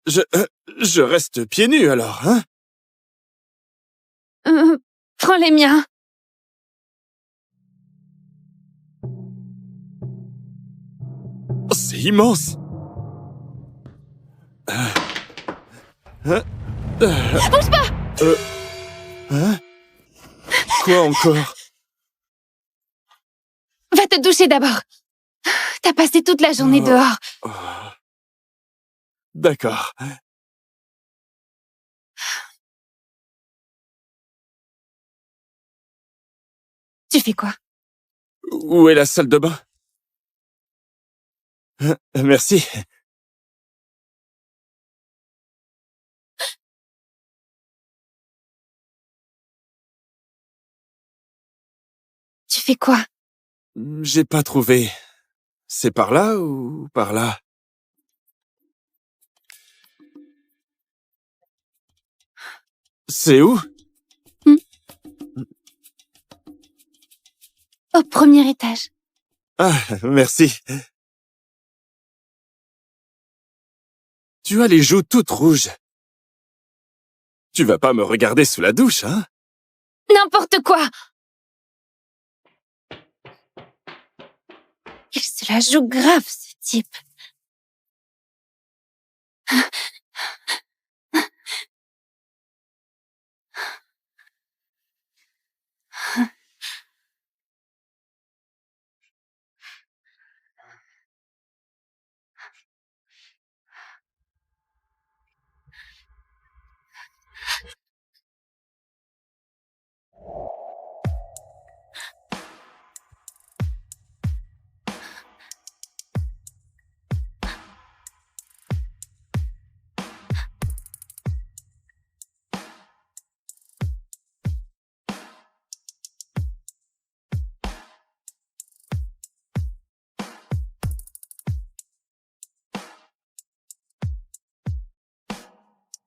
Je reste pieds nus alors, hein? Prends les miens. Oh, c'est immense! Bouge pas! Hein? Quoi encore? Va te doucher d'abord. T'as passé toute la journée dehors. D'accord. Tu fais quoi? Où est la salle de bain? Merci. Tu fais quoi? J'ai pas trouvé. C'est par là ou par là? C'est où? Au premier étage. Ah, merci. Tu as les joues toutes rouges. Tu vas pas me regarder sous la douche, hein? N'importe quoi! Il se la joue grave, ce type.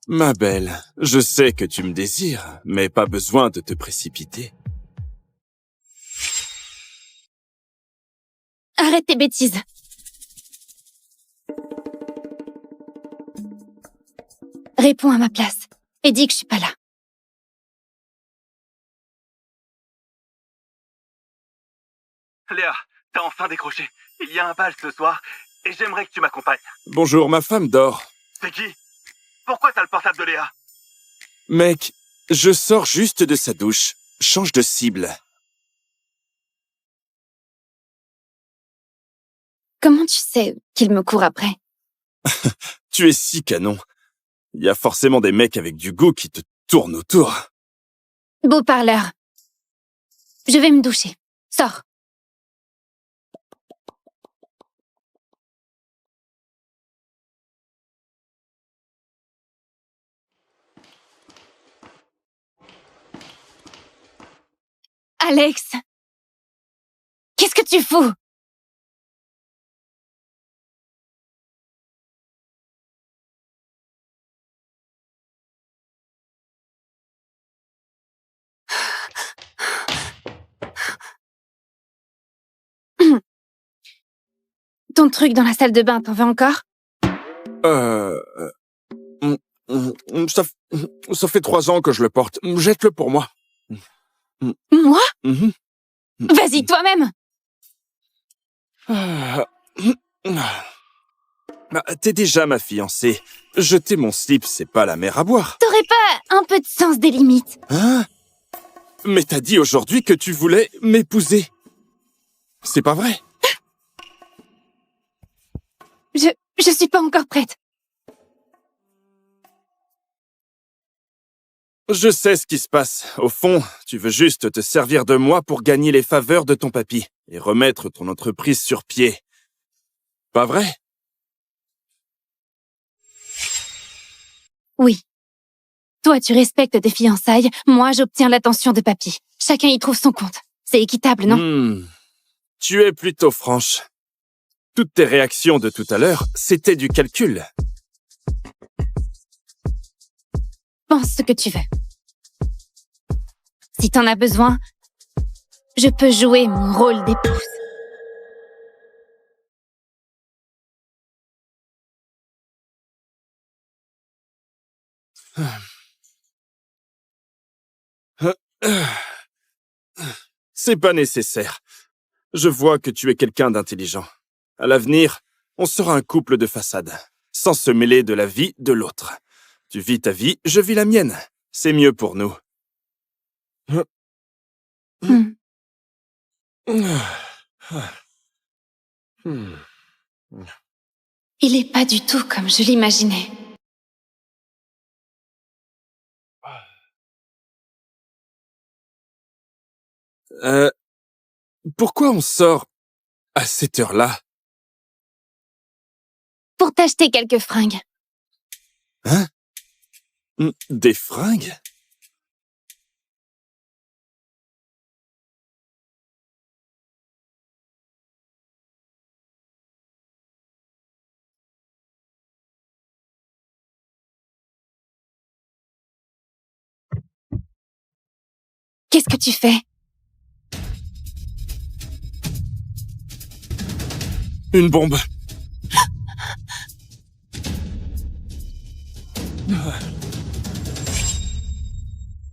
Ma belle, je sais que tu me désires, mais pas besoin de te précipiter. Arrête tes bêtises. Réponds à ma place et dis que je suis pas là. Léa, t'as enfin décroché. Il y a un bal ce soir et j'aimerais que tu m'accompagnes. Bonjour, ma femme dort. C'est qui? Pourquoi t'as le portable de Léa? Mec, je sors juste de sa douche. Change de cible. Comment tu sais qu'il me court après? Tu es si canon. Il y a forcément des mecs avec du goût qui te tournent autour. Beau parleur. Je vais me doucher. Sors. Alex! Qu'est-ce que tu fous? Ton truc dans la salle de bain, t'en veux encore? Ça fait 3 ans que je le porte. Jette-le pour moi. Moi? Vas-y, toi-même! T'es déjà ma fiancée. Jeter mon slip, c'est pas la mer à boire. T'aurais pas un peu de sens des limites? Hein? Mais t'as dit aujourd'hui que tu voulais m'épouser. C'est pas vrai? Je suis pas encore prête. Je sais ce qui se passe. Au fond, tu veux juste te servir de moi pour gagner les faveurs de ton papy et remettre ton entreprise sur pied. Pas vrai? Oui. Toi, tu respectes tes fiançailles, moi, j'obtiens l'attention de papy. Chacun y trouve son compte. C'est équitable, non? Tu es plutôt franche. Toutes tes réactions de tout à l'heure, c'était du calcul. Pense ce que tu veux. Si t'en as besoin, je peux jouer mon rôle d'épouse. C'est pas nécessaire. Je vois que tu es quelqu'un d'intelligent. À l'avenir, on sera un couple de façade, sans se mêler de la vie de l'autre. Tu vis ta vie, je vis la mienne. C'est mieux pour nous. Il est pas du tout comme je l'imaginais. Pourquoi on sort à cette heure-là? Pour t'acheter quelques fringues. Hein? Des fringues? Qu'est-ce que tu fais? Une bombe.